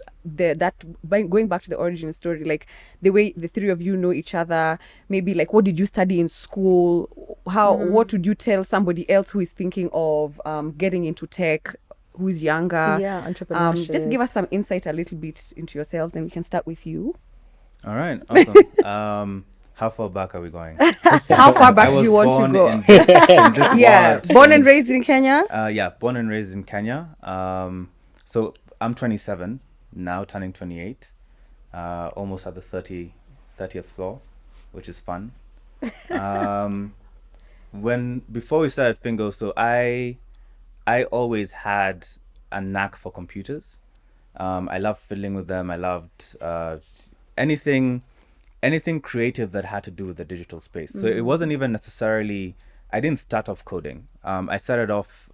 going back to the origin story, like the way the three of you know each other. Maybe like, what did you study in school? What would you tell somebody else who is thinking of getting into tech, who's younger? Yeah, entrepreneurship. Just give us some insight a little bit into yourself, then we can start with you. All right, awesome. How far back are we going? How far back do you want to go? In this Born and raised in Kenya? Born and raised in Kenya. So I'm 27, now turning 28. Almost at the 30th floor, which is fun. Before we started Fingo, so I always had a knack for computers. I loved fiddling with them. I loved anything creative that had to do with the digital space. So it wasn't even necessarily, I didn't start off coding. I started off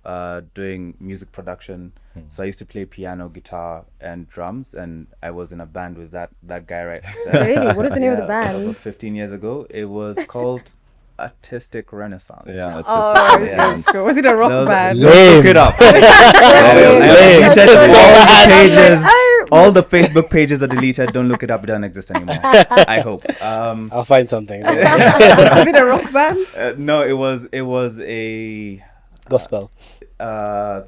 doing music production. So I used to play piano, guitar, and drums, and I was in a band with that guy right there. Really? What is the name of the band? About 15 years ago. It was called Artistic Renaissance. Yeah. Yes. So was it a rock band? Look it up. All the Facebook pages are deleted. Don't look it up. It doesn't exist anymore. I hope. I'll find something. Was it a rock band? No, it was a Gospel. Our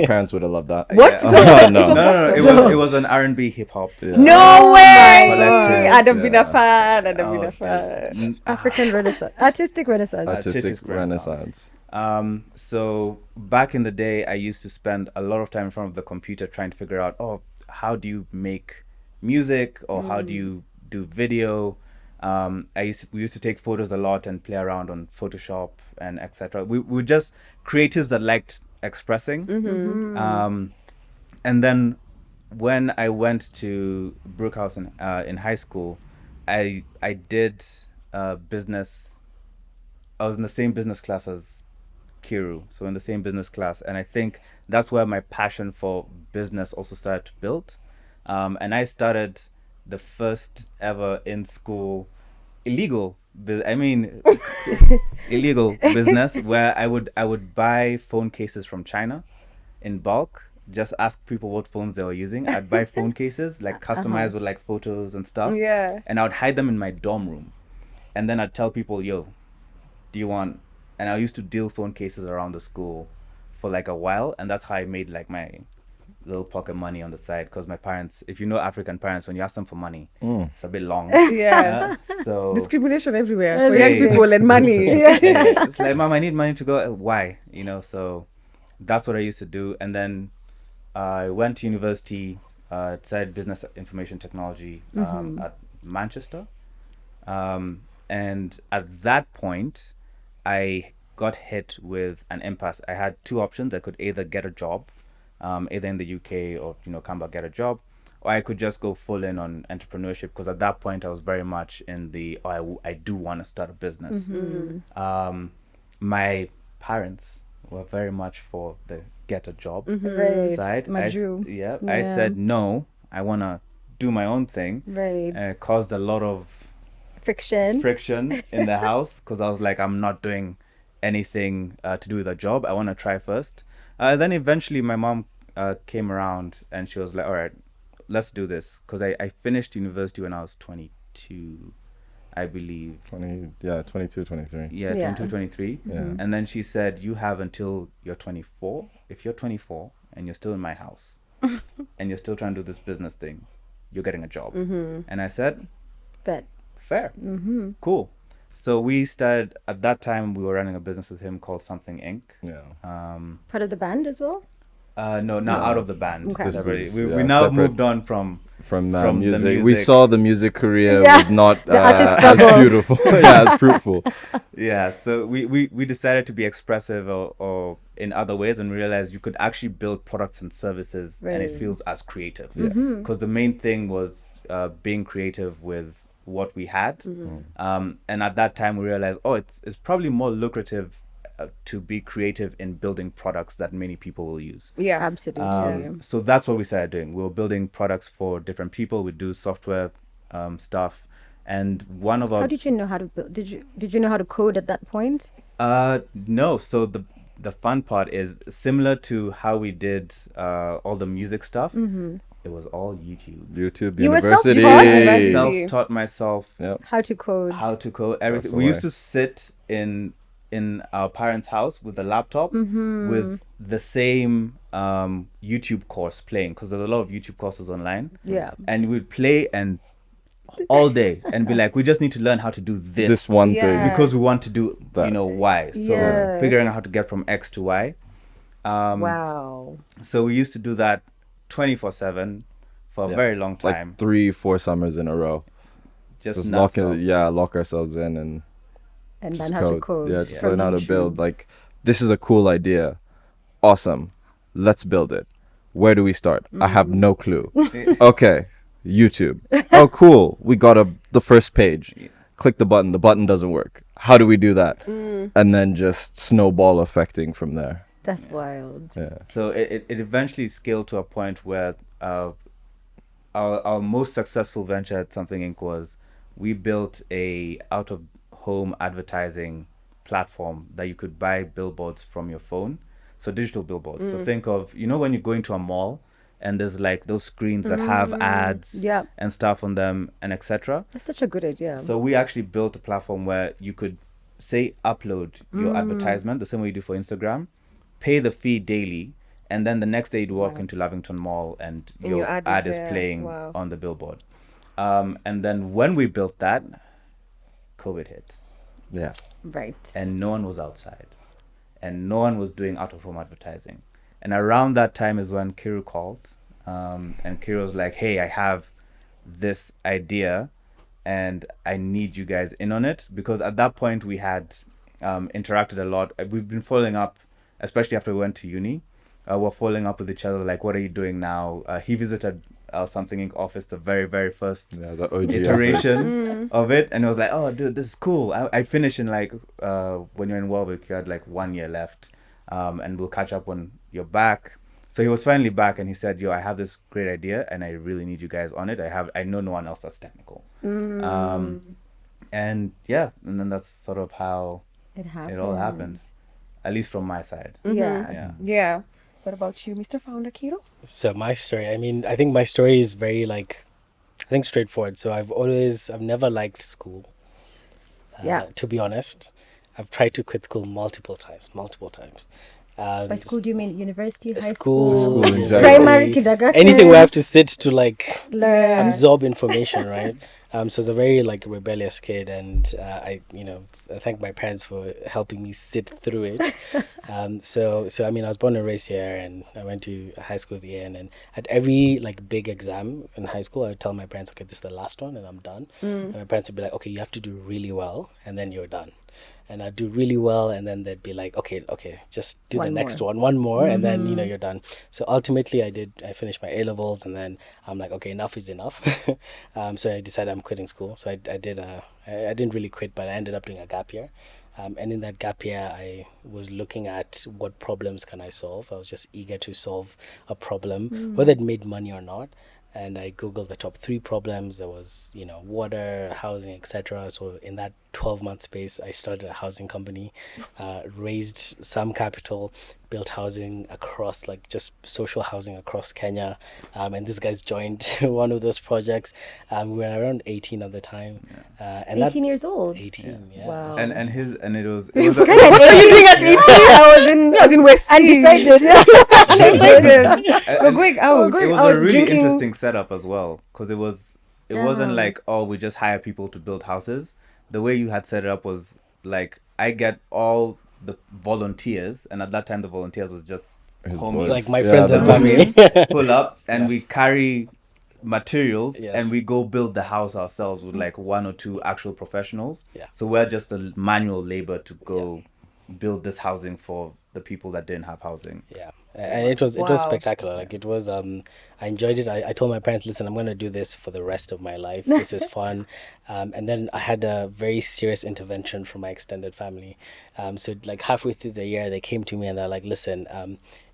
parents would have loved that. What? Yeah. No. It was an R&B hip hop. No way! Collective. I'd have been a fan. I'd have been a fan. African Renaissance. Artistic Renaissance. Artistic Renaissance. So back in the day, I used to spend a lot of time in front of the computer trying to figure out, how do you make music, or how do you do video, and We used to take photos a lot and play around on Photoshop and etc. We were just creatives that liked expressing. And then when I went to Brookhouse in high school, I did business. I was in the same business class as Kiru, so in the same business class, and I think that's where my passion for business also started to build. And I started the first ever in school illegal, illegal business where I would buy phone cases from China in bulk. Just ask people what phones they were using. I'd buy phone cases like customized with like photos and stuff. Yeah. And I would hide them in my dorm room, and then I'd tell people, "Yo, do you want?" And I used to deal phone cases around the school for like a while, and that's how I made like my little pocket money on the side. Because my parents, if you know African parents, when you ask them for money, it's a bit long. Yeah. So Discrimination everywhere for young Hey. people and money. yeah, it's like, Mom, I need money to go. Why? So that's what I used to do. And then I went to university, studied business information technology at Manchester. And at that point, I got hit with an impasse. I had two options. I could either get a job, either in the UK or come back get a job, or I could just go full in on entrepreneurship, because at that point I was very much in the I do want to start a business. My parents were very much for the get a job Right. side. Maju. I said no. I want to do my own thing. Right. And it caused a lot of friction in the house, because I was like, I'm not doing anything to do with a job. I want to try first. Then eventually my mom came around and she was like, all right, let's do this. Because I finished university when I was 22, I believe. 22, 23. Yeah, Yeah. 22, 23. Yeah. And then she said, you have until you're 24. If you're 24 and you're still in my house and you're still trying to do this business thing, you're getting a job. And I said, Bet. fair. Cool. So we started, at that time, we were running a business with him called Something Inc. Yeah. Part of the band as well? No, not out of the band. Okay. This Separately. is, We yeah, now separate. moved on from From the music. We music. saw the music career Yeah. was not The artist as struggle. beautiful. Yeah, as fruitful. Yeah, so we decided to be expressive or in other ways, and realized you could actually build products and services and it Right. feels as creative. Because the main thing was being creative with what we had. And at that time we realized, it's probably more lucrative to be creative in building products that many people will use. Yeah. Absolutely. So that's what we started doing. We were building products for different people. We do software stuff. And one of our How did you know how to build? Did you know how to code at that point? no. So the fun part is similar to how we did all the music stuff. It was all YouTube. YouTube You were University. self-taught? University. Self-taught myself Yep. How to code? how to code everything. the We used way. to sit in our parents' house with a laptop with the same YouTube course playing, because there's a lot of YouTube courses online. Yeah. And we'd play and all day and be like, we just need to learn how to do This one Yeah. thing. because we want to do That. Y. So Yeah. figuring out how to get from X to Y. Wow. So we used to do that 24/7 for a Yeah. very long time. Like 3-4 summers in a row. just Just nonstop. lock ourselves in and And just then how to code. Yeah, just from learn how to YouTube. build. Like, this is a cool idea. Awesome. Let's build it. Where do we start? I have no clue. Okay, YouTube. Oh, cool. We got the first page. Click the button. The button doesn't work. How do we do that? And then just snowball affecting from there. That's wild. Yeah. So it eventually scaled to a point where our most successful venture at Something Inc. was we built a out of home advertising platform that you could buy billboards from your phone. So digital billboards. So think of, when you go into a mall and there's like those screens that have ads Yeah. and stuff on them and etc. That's such a good idea. So we actually built a platform where you could say upload your advertisement the same way you do for Instagram, pay the fee daily, and then the next day you'd walk into Lavington Mall and And your your ad ad is is there. playing Wow. on the billboard. And then when we built that, COVID hit Yeah. Right. and no one was outside and no one was doing out of home advertising. And around that time is when Kiru called, and Kiru was like, hey, I have this idea and I need you guys in on it, because at that point we had interacted a lot. We've been following up, especially after we went to uni. We're following up with each other, like, what are you doing now? He visited our Something Inc. office, the very, very first the OG iteration of it, and it was like, oh, dude, this is cool. I finished in like, when you're in Warwick, you had like 1 year left, and we'll catch up when you're back. So he was finally back, and he said, yo, I have this great idea, and I really need you guys on it. I know no one else that's technical. And yeah, and then that's sort of how it all happened, at least from my side. Yeah. What about you, Mr. Founder Kiro? So my story, I mean, I think my story is very straightforward. So I've never liked school. To be honest, I've tried to quit school multiple times. By school, do you mean university, high school in general. primary, kindergarten? anything where I have to sit to Learn. absorb information, right? So I was a very rebellious kid, and I thank my parents for helping me sit through it. So I mean, I was born and raised here, and I went to high school at the end, and at every big exam in high school, I would tell my parents, okay, this is the last one and I'm done. And my parents would be like, okay, you have to do really well and then you're done. And I'd do really well, and then they'd be like, okay, just do the next one more, and then you're done. So ultimately I finished my A-levels, and then I'm like, okay, enough is enough. So I decided I'm quitting school. So I didn't really quit, but I ended up doing a gap year. And in that gap year, I was looking at what problems can I solve. I was just eager to solve a problem, whether it made money or not. And I Googled the top 3 problems. There was, water, housing, etc. So in that 12-month space, I started a housing company, raised some capital, built housing across, just social housing across Kenya. And this guy's joined one of those projects. We were around 18 at the time. And 18 years old? 18, yeah. Wow. And it was What are you doing at 18? I was in West Undecided. We're going out. it was I was a really drinking- interesting setup as well, because it wasn't like, oh, we just hire people to build houses. The way you had set it up was like, I get all the volunteers, and at that time the volunteers was just His homies. boys. Like my Yeah, friends the and family. Homies pull up, and we carry materials, Yes. and we go build the house ourselves with 1 or 2 actual professionals. Yeah. So we're just the manual labor to go build this housing for the people that didn't have housing. Yeah, and it was Wow. spectacular. It was I enjoyed it. I told my parents, listen, I'm going to do this for the rest of my life. This is fun. And then I had a very serious intervention from my extended family. So halfway through the year, they came to me and they're like, listen,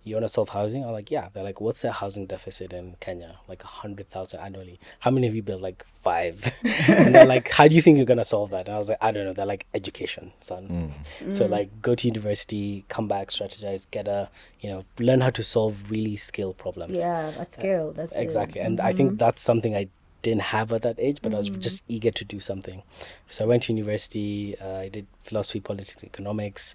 you want to solve housing? I'm like, yeah. They're like, what's the housing deficit in Kenya? 100,000 annually. How many have you built? 5. And they're like, how do you think you're going to solve that? And I was like, I don't know. They're like, education, son. So go to university, come back, strategize, learn how to solve really skilled problems. Yeah, at scale. That's it. Exactly. And I think that's something I didn't have at that age, but I was just eager to do something. So I went to university, I did philosophy, politics, economics,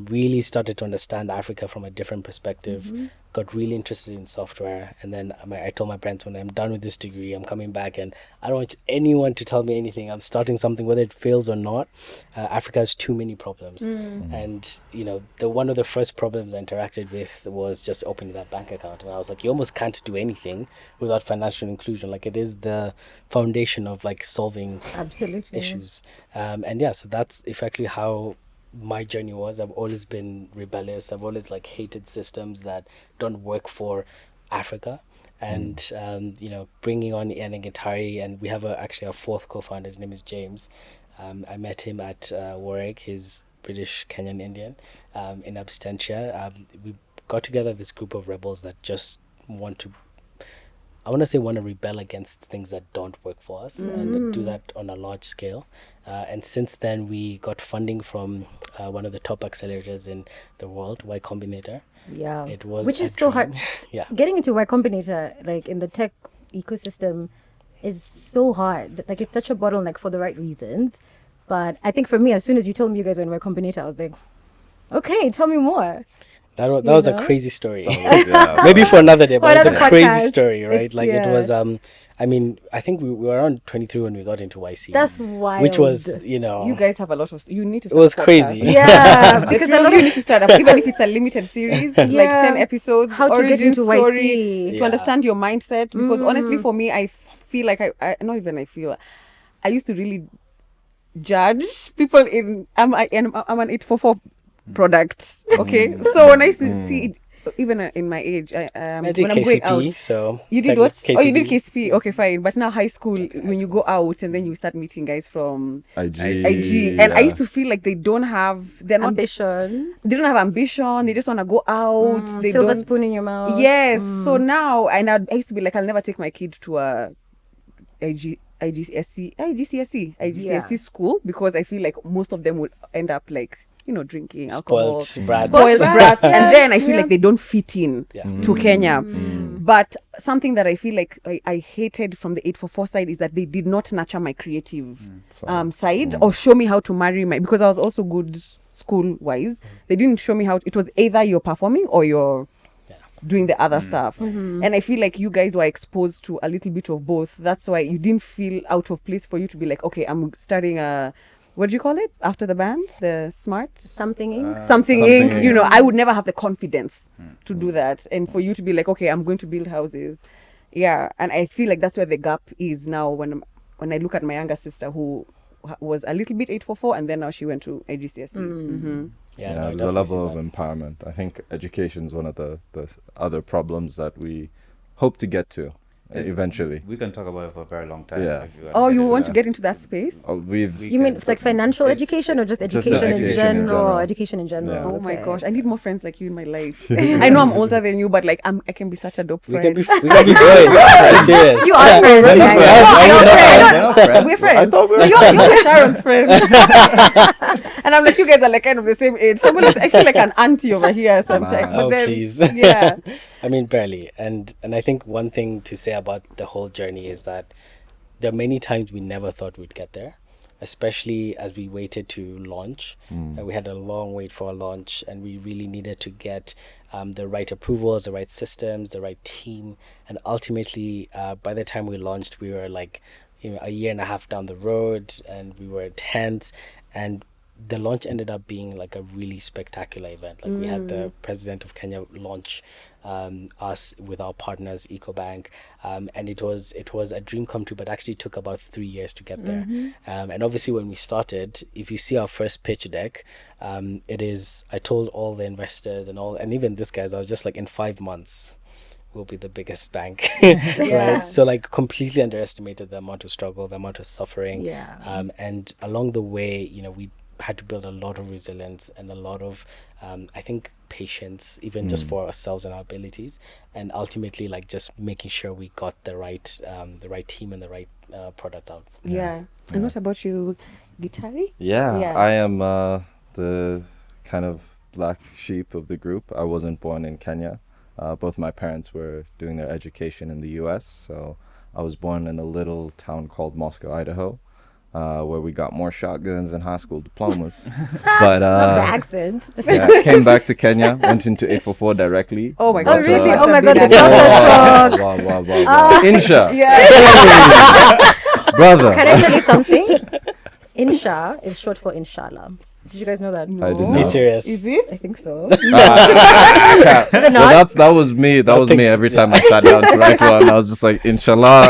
really started to understand Africa from a different perspective, got really interested in software. And then I told my parents, when I'm done with this degree, I'm coming back and I don't want anyone to tell me anything. I'm starting something, whether it fails or not. Africa has too many problems. And, one of the first problems I interacted with was just opening that bank account. And I was like, you almost can't do anything without financial inclusion. It is the foundation of solving Absolutely. issues. So that's effectively how my journey was. I've always been rebellious. I've always hated systems that don't work for Africa. And bringing on Ian Gitari, and we have actually our 4th co-founder. His name is James. I met him at Warwick. He's British, Kenyan, Indian, in absentia. We got together this group of rebels that just want to rebel against things that don't work for us and do that on a large scale. And since then, we got funding from one of the top accelerators in the world, Y Combinator. Yeah. It was Which is a so dream. hard. Yeah. Getting into Y Combinator, in the tech ecosystem, is so hard. It's such a bottleneck for the right reasons. But I think for me, as soon as you told me you guys were in Y Combinator, I was like, okay, tell me more. That was a crazy story. Yeah. Maybe for another day, but For it's a another crazy podcast. story, right? It's- It was, I think we were around 23 when we got into YC. That's wild. Which was, You guys have a lot of. You need to. It was start a podcast. crazy. Yeah, Because because a a lot you of need to start up, even if it's a limited series, like Yeah. 10 episodes, How to get origin into story, YC. to Yeah. understand your mindset. Because honestly, for me, I feel like I not even I feel. I used to really judge people in I'm an 844 product. Okay, so when I used to see it, even in my age, I did when I'm going KCP, out. so You did what? KCP. Oh, you did KCP. Okay, fine. But now high school, when you go out and then you start meeting guys from IG, and I used to feel like they're not Ambition. they don't have ambition. They just want to go out. They Silver don't. spoon in your mouth. Yes. So now, and I used to be like, I'll never take my kid to a IGCSE school because I feel like most of them would end up like drinking alcohol, Spoiled brats. spoiled brats, and then I feel like they don't fit in Yeah. to Kenya. But something that I feel like I hated from the 844 side is that they did not nurture my creative side or show me how to marry because I was also good school wise. They didn't show me how it was either you're performing or you're doing the other stuff. And I feel like you guys were exposed to a little bit of both. That's why you didn't feel out of place for you to be like, okay, I'm starting a, what do you call it after the band? The Smart? Something Inc. Something Something Inc. Inc. I would never have the confidence to do that. And for you to be like, okay, I'm going to build houses. Yeah. And I feel like that's where the gap is now when I look at my younger sister who was a little bit 844 and then now she went to AGCSE. Yeah, Yeah, no, there's a level of definitely empowerment. I think education is one of the other problems that we hope to get to eventually. We can talk about it for a very long time. Yeah. if Oh, you get want into to get into that space? You mean like financial education or just education in education in general? general. Education in general. Yeah. Oh my Okay. gosh, I need more friends like you in my life. I know I'm older than you, but like I can be such a dope We friend. can be boys. Are you serious? You are friends. We're guys. friends. No, We're not friends. we're friends. I thought we were No, you're Sharon's friend. And I'm like, you guys are like kind of the same age. Someone else, I feel like an auntie over here sometimes. But Oh, then, please. yeah. I mean, barely. And I think one thing to say about the whole journey is that there are many times we never thought we'd get there, especially as we waited to launch. We had a long wait for a launch, and we really needed to get the right approvals, the right systems, the right team. And ultimately, by the time we launched, we were like, a year and a half down the road, and we were tense. And the launch ended up being like a really spectacular event. Like we had the president of Kenya launch us with our partners EcoBank, and it was a dream come true, but actually took about 3 years to get there. And obviously when we started, if you see our first pitch deck, it is, I told all the investors and even this guys, I was just like, in 5 months we'll be the biggest bank. Right? So like completely underestimated the amount of struggle, the amount of suffering. And along the way, we had to build a lot of resilience and a lot of I think patience, even just for ourselves and our abilities, and ultimately like just making sure we got the right team and the right product out. And what about you, Gitari? Yeah, I am the kind of black sheep of the group. I wasn't born in Kenya. Both my parents were doing their education in the US, so I was born in a little town called Moscow, Idaho, where we got more shotguns and high school diplomas. But The accent. yeah, came back to Kenya, went into 844 directly. Oh my But, god, really? must Oh my have god, been the a- culture shock. Wow. Insha. Yeah. Brother. Can I tell you something? Insha is short for inshallah. Did you guys know that? I did No. Be not. serious. Is I it? think so. Well, not? that was me. That I was think me so. every time I sat down to write one. I was just like, inshallah,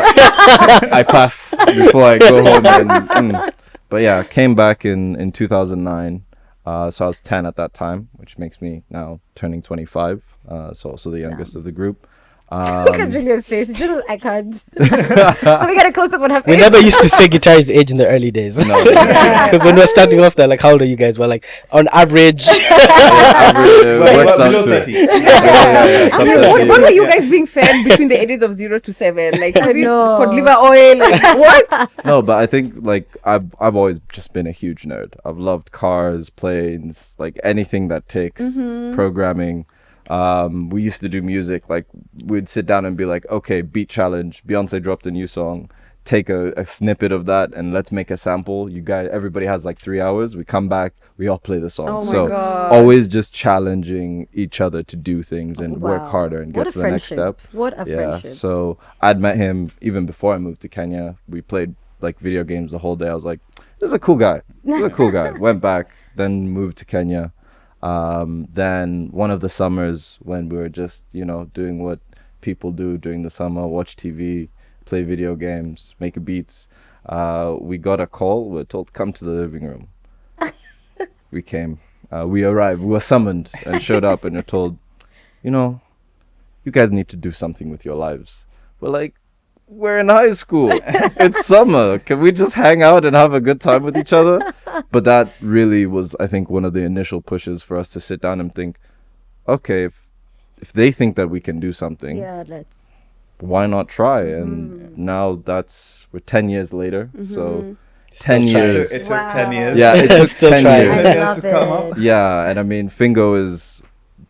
I pass before I go home. But yeah, came back in 2009. So I was 10 at that time, which makes me now turning 25. So also the youngest of the group. Look at Julia's face. I can't. Let me get a close up on her face. We never used to say guitar's age in the early days. No, Because when we were starting off, they're like, how old are you guys? We're like, on average. works out below to 30. yeah, I mean, what were you guys being fed between the ages of 0 to 7? Like, is it know. cod liver oil? Like, what? No, but I think like I've always just been a huge nerd. I've loved cars, planes, like anything that takes programming. We used to do music, like we'd sit down and be like, okay, beat challenge, Beyonce dropped a new song, take a snippet of that and let's make a sample. You guys, everybody has like 3 hours, we come back, we all play the song. Oh my So God. always just challenging each other to do things and work Wow. harder and What get a to the next friendship. step. What a Yeah, friendship. so I'd met him even before I moved to Kenya. We played like video games the whole day. I was like, this is a cool guy. Went back, then moved to Kenya. Then one of the summers when we were just, doing what people do during the summer, watch TV, play video games, make beats. We got a call. We're told, come to the living room. We came. We arrived. We were summoned and showed up, and you're told, you guys need to do something with your lives. We're like, we're in high school. It's summer. Can we just hang out and have a good time with each other? But that really was, I think, one of the initial pushes for us to sit down and think, okay, if they think that we can do something, let's. why not try? And now we're 10 years later. So 10 Still trying. years. It took 10 years. Yeah, it took Still 10 trying. years. I Yes, love to come up. it. Yeah, and I mean, Fingo is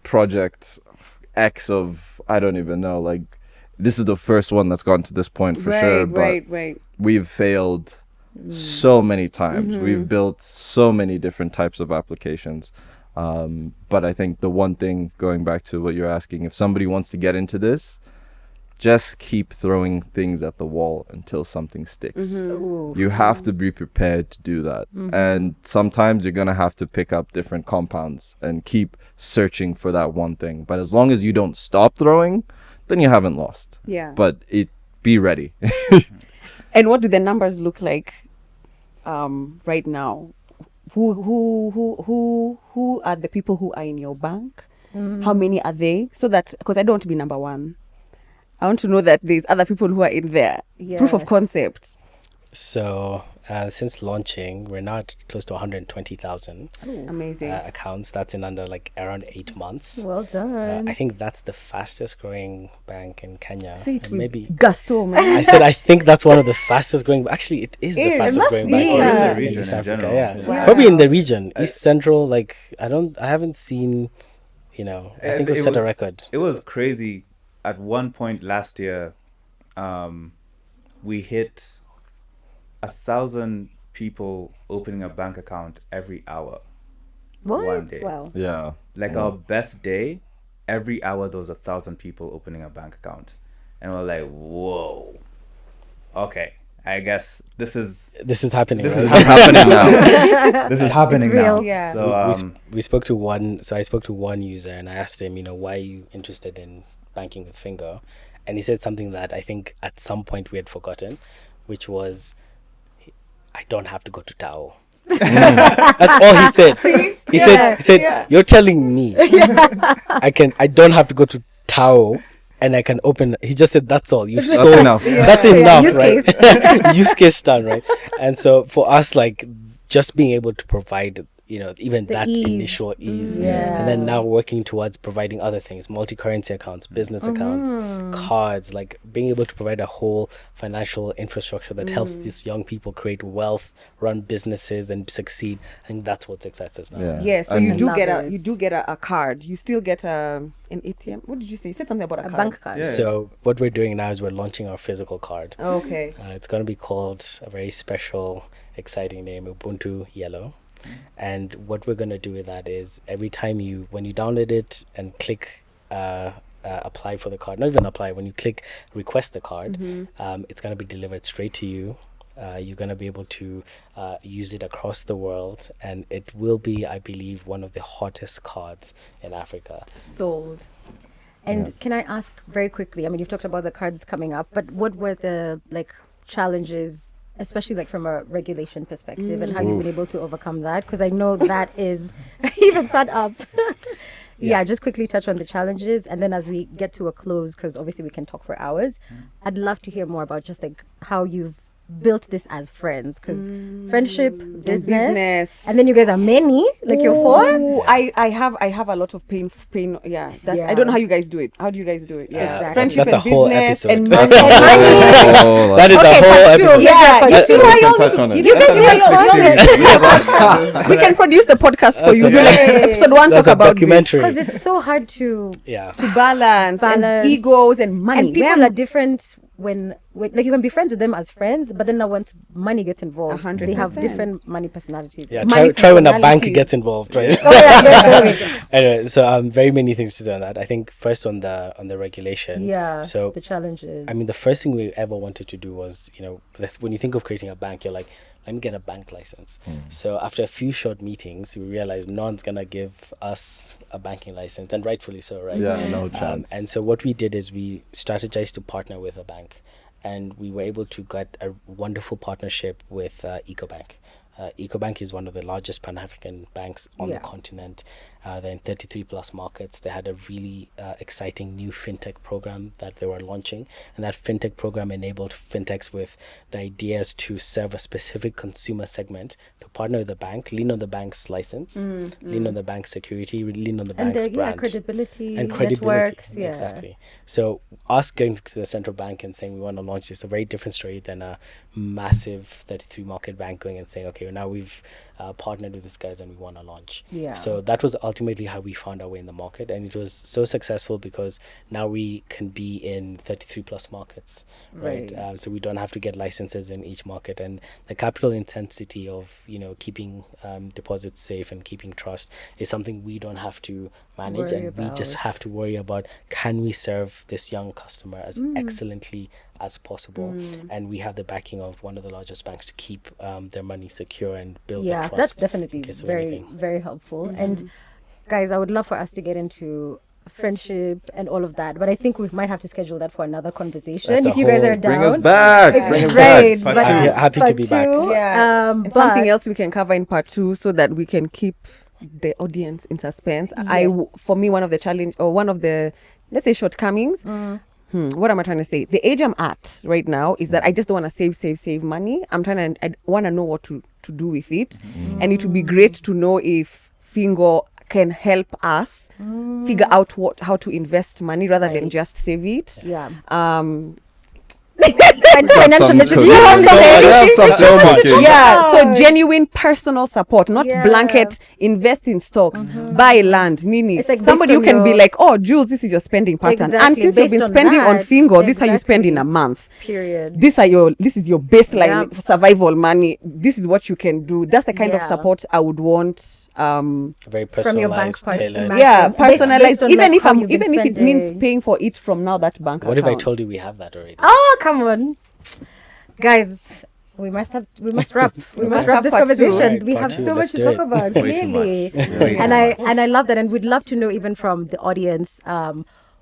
project X of, I don't even know, like, this is the first one that's gotten to this point for sure, but Right. we've failed so many times. We've built so many different types of applications. But I think the one thing, going back to what you're asking, if somebody wants to get into this, just keep throwing things at the wall until something sticks. Ooh. You have to be prepared to do that. And sometimes you're going to have to pick up different compounds and keep searching for that one thing. But as long as you don't stop throwing, then you haven't lost. Yeah. But be ready. And what do the numbers look like right now? Who are the people who are in your bank? How many are they? So that, because I don't want to be number one, I want to know that there's other people who are in there. Yeah. Proof of concept. So since launching, we're now at close to 120,000 Amazing. accounts. That's in under around 8 months. Well done. I think that's the fastest growing bank in Kenya. Say it And with maybe gusto, man. I said I think that's one of the fastest growing. Actually, it is the It fastest must growing be, bank yeah. in region East in Africa. general. Yeah, Wow. probably in the region, East Central. I haven't seen. I think we've It set a was- record. It was crazy. At one point last year, we hit 1,000 people opening a bank account every hour. what? one day. Wow. Yeah. Like our best day, every hour there was 1,000 people opening a bank account, and we're like, whoa. Okay, I guess this is happening. this right? is Happening now. this is happening real. now. Yeah. So we spoke to one. So I spoke to one user and I asked him, why are you interested in banking with Fingo? And he said something that I think at some point we had forgotten, which was, I don't have to go to Tao. That's all he said. He said, you're telling me I don't have to go to Tao and I can open. He just said, that's all. You've That's sold. enough. That's Yeah. enough, Use right? case. Use case done, right? And so for us, just being able to provide, even The that ease. initial ease, Yeah. and then now working towards providing other things, multi-currency accounts, business accounts, cards, being able to provide a whole financial infrastructure that helps these young people create wealth, run businesses, and succeed. I think that's what excites us now. Yeah. Yeah, so And- you do Love get it. a card. You still get an ATM. What did you say? You said something about a A card. bank card. Yeah. So what we're doing now is we're launching our physical card. Okay. It's going to be called a very special, exciting name, Ubuntu Yellow. And what we're going to do with that is every time when you download it and click apply for the card, not even apply, when you click request the card, it's going to be delivered straight to you. You're going to be able to use it across the world, and it will be, I believe, one of the hottest cards in Africa. Sold. And can I ask very quickly? I mean, you've talked about the cards coming up, but what were the challenges, especially from a regulation perspective, and how you've been able to overcome that? Because I know that is even set up. Yeah, just quickly touch on the challenges, and then as we get to a close, because obviously we can talk for hours, I'd love to hear more about just how you've built this as friends, because friendship, business, and then you guys are many, you're four. Ooh, I have a lot of pain. Yeah, that's. Yeah. I don't know how you guys do it. How do you guys do it? Yeah, Exactly. friendship That's and a whole business episode. and That's money. That is a whole episode. Yeah, But you see we why can you touch on it. you can see why you we can produce the podcast for you. Do episode 1 That's talk a about documentary. Because it's so hard to Yeah. this. To balance and egos and money. and people are different when you can be friends with them as friends, but then now once money gets involved, they have 100%. different money personalities. Yeah, Money try when a bank personalities. gets involved, right? Oh, yeah, good. Anyway, so very many things to say on that. I think first on the regulation. Yeah, So the challenges. I mean, the first thing we ever wanted to do was, when you think of creating a bank, you're like, let me get a bank license. So after a few short meetings, we realized no one's gonna give us a banking license, and rightfully so, right? Yeah, no chance. And so what we did is we strategized to partner with a bank. and we were able to get a wonderful partnership with EcoBank. EcoBank is one of the largest Pan-African banks on the continent. They're in 33 plus markets. They had a really exciting new fintech program that they were launching, and that fintech program enabled fintechs with the ideas to serve a specific consumer segment, to partner with the bank, lean on the bank's license, lean on the bank's security, lean on the bank's brand. Credibility, and credibility. networks, Exactly. So us going to the central bank and saying we want to launch this is a very different story than a massive 33 market bank going and saying, okay, now we've partnered with these guys and we want to launch. So that was ultimately how we found our way in the market, and it was so successful because now we can be in 33 plus markets, right? So we don't have to get licenses in each market, and the capital intensity of keeping deposits safe and keeping trust is something we don't have to manage, we just have to worry about, can we serve this young customer as excellently as possible, and we have the backing of one of the largest banks to keep their money secure and build the trust. That's definitely very helpful. And guys, I would love for us to get into friendship and all of that, but I think we might have to schedule that for another conversation. If you guys are down, bring us back. But happy to be back. And something else we can cover in part 2 so that we can keep the audience in suspense. For me, one of the let's say shortcomings, what am I trying to say? The age I'm at right now is that I just don't want to save money. I want to know what to do with it. And it would be great to know if Fingo can help us figure out how to invest money rather than just save it. Financial literacy. So genuine personal support, not blanket invest in stocks, buy land, nini. It's like somebody who can be like, oh, Jules, this is your spending pattern, and since you've been spending on Fingo, this is how you spend in a month. Period. This is your baseline survival money. This is what you can do. That's the kind of support I would want. Very personalized, from your bank tailored. Personalized. Even if it means paying for it from now that bank account. What if I told you we have that already? Oh, come on, guys. We must wrap. We must wrap this conversation. We have so much to talk about, clearly. And I love that, and we'd love to know even from the audience,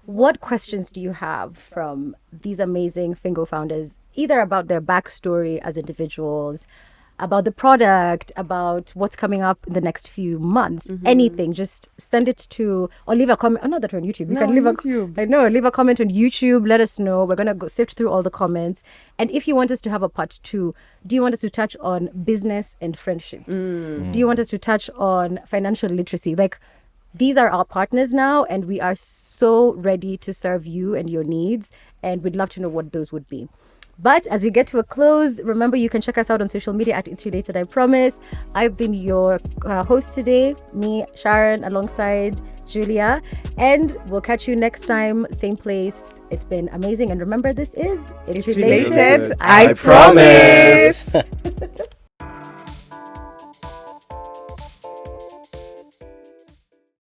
what questions do you have from these amazing Fingo founders, either about their backstory as individuals, about the product, about what's coming up in the next few months, anything, just send it to, or leave a comment. Oh, not that we're on YouTube. You can leave leave a comment on YouTube. Let us know. We're going to go sift through all the comments. And if you want us to have a part 2, do you want us to touch on business and friendships? Do you want us to touch on financial literacy? Like, these are our partners now, and we are so ready to serve you and your needs. And we'd love to know what those would be. But as we get to a close, remember you can check us out on social media at It's Related, I promise. I've been your host today, me, Sharon, alongside Julia. And we'll catch you next time, same place. It's been amazing. And remember, this is It's Related, I promise.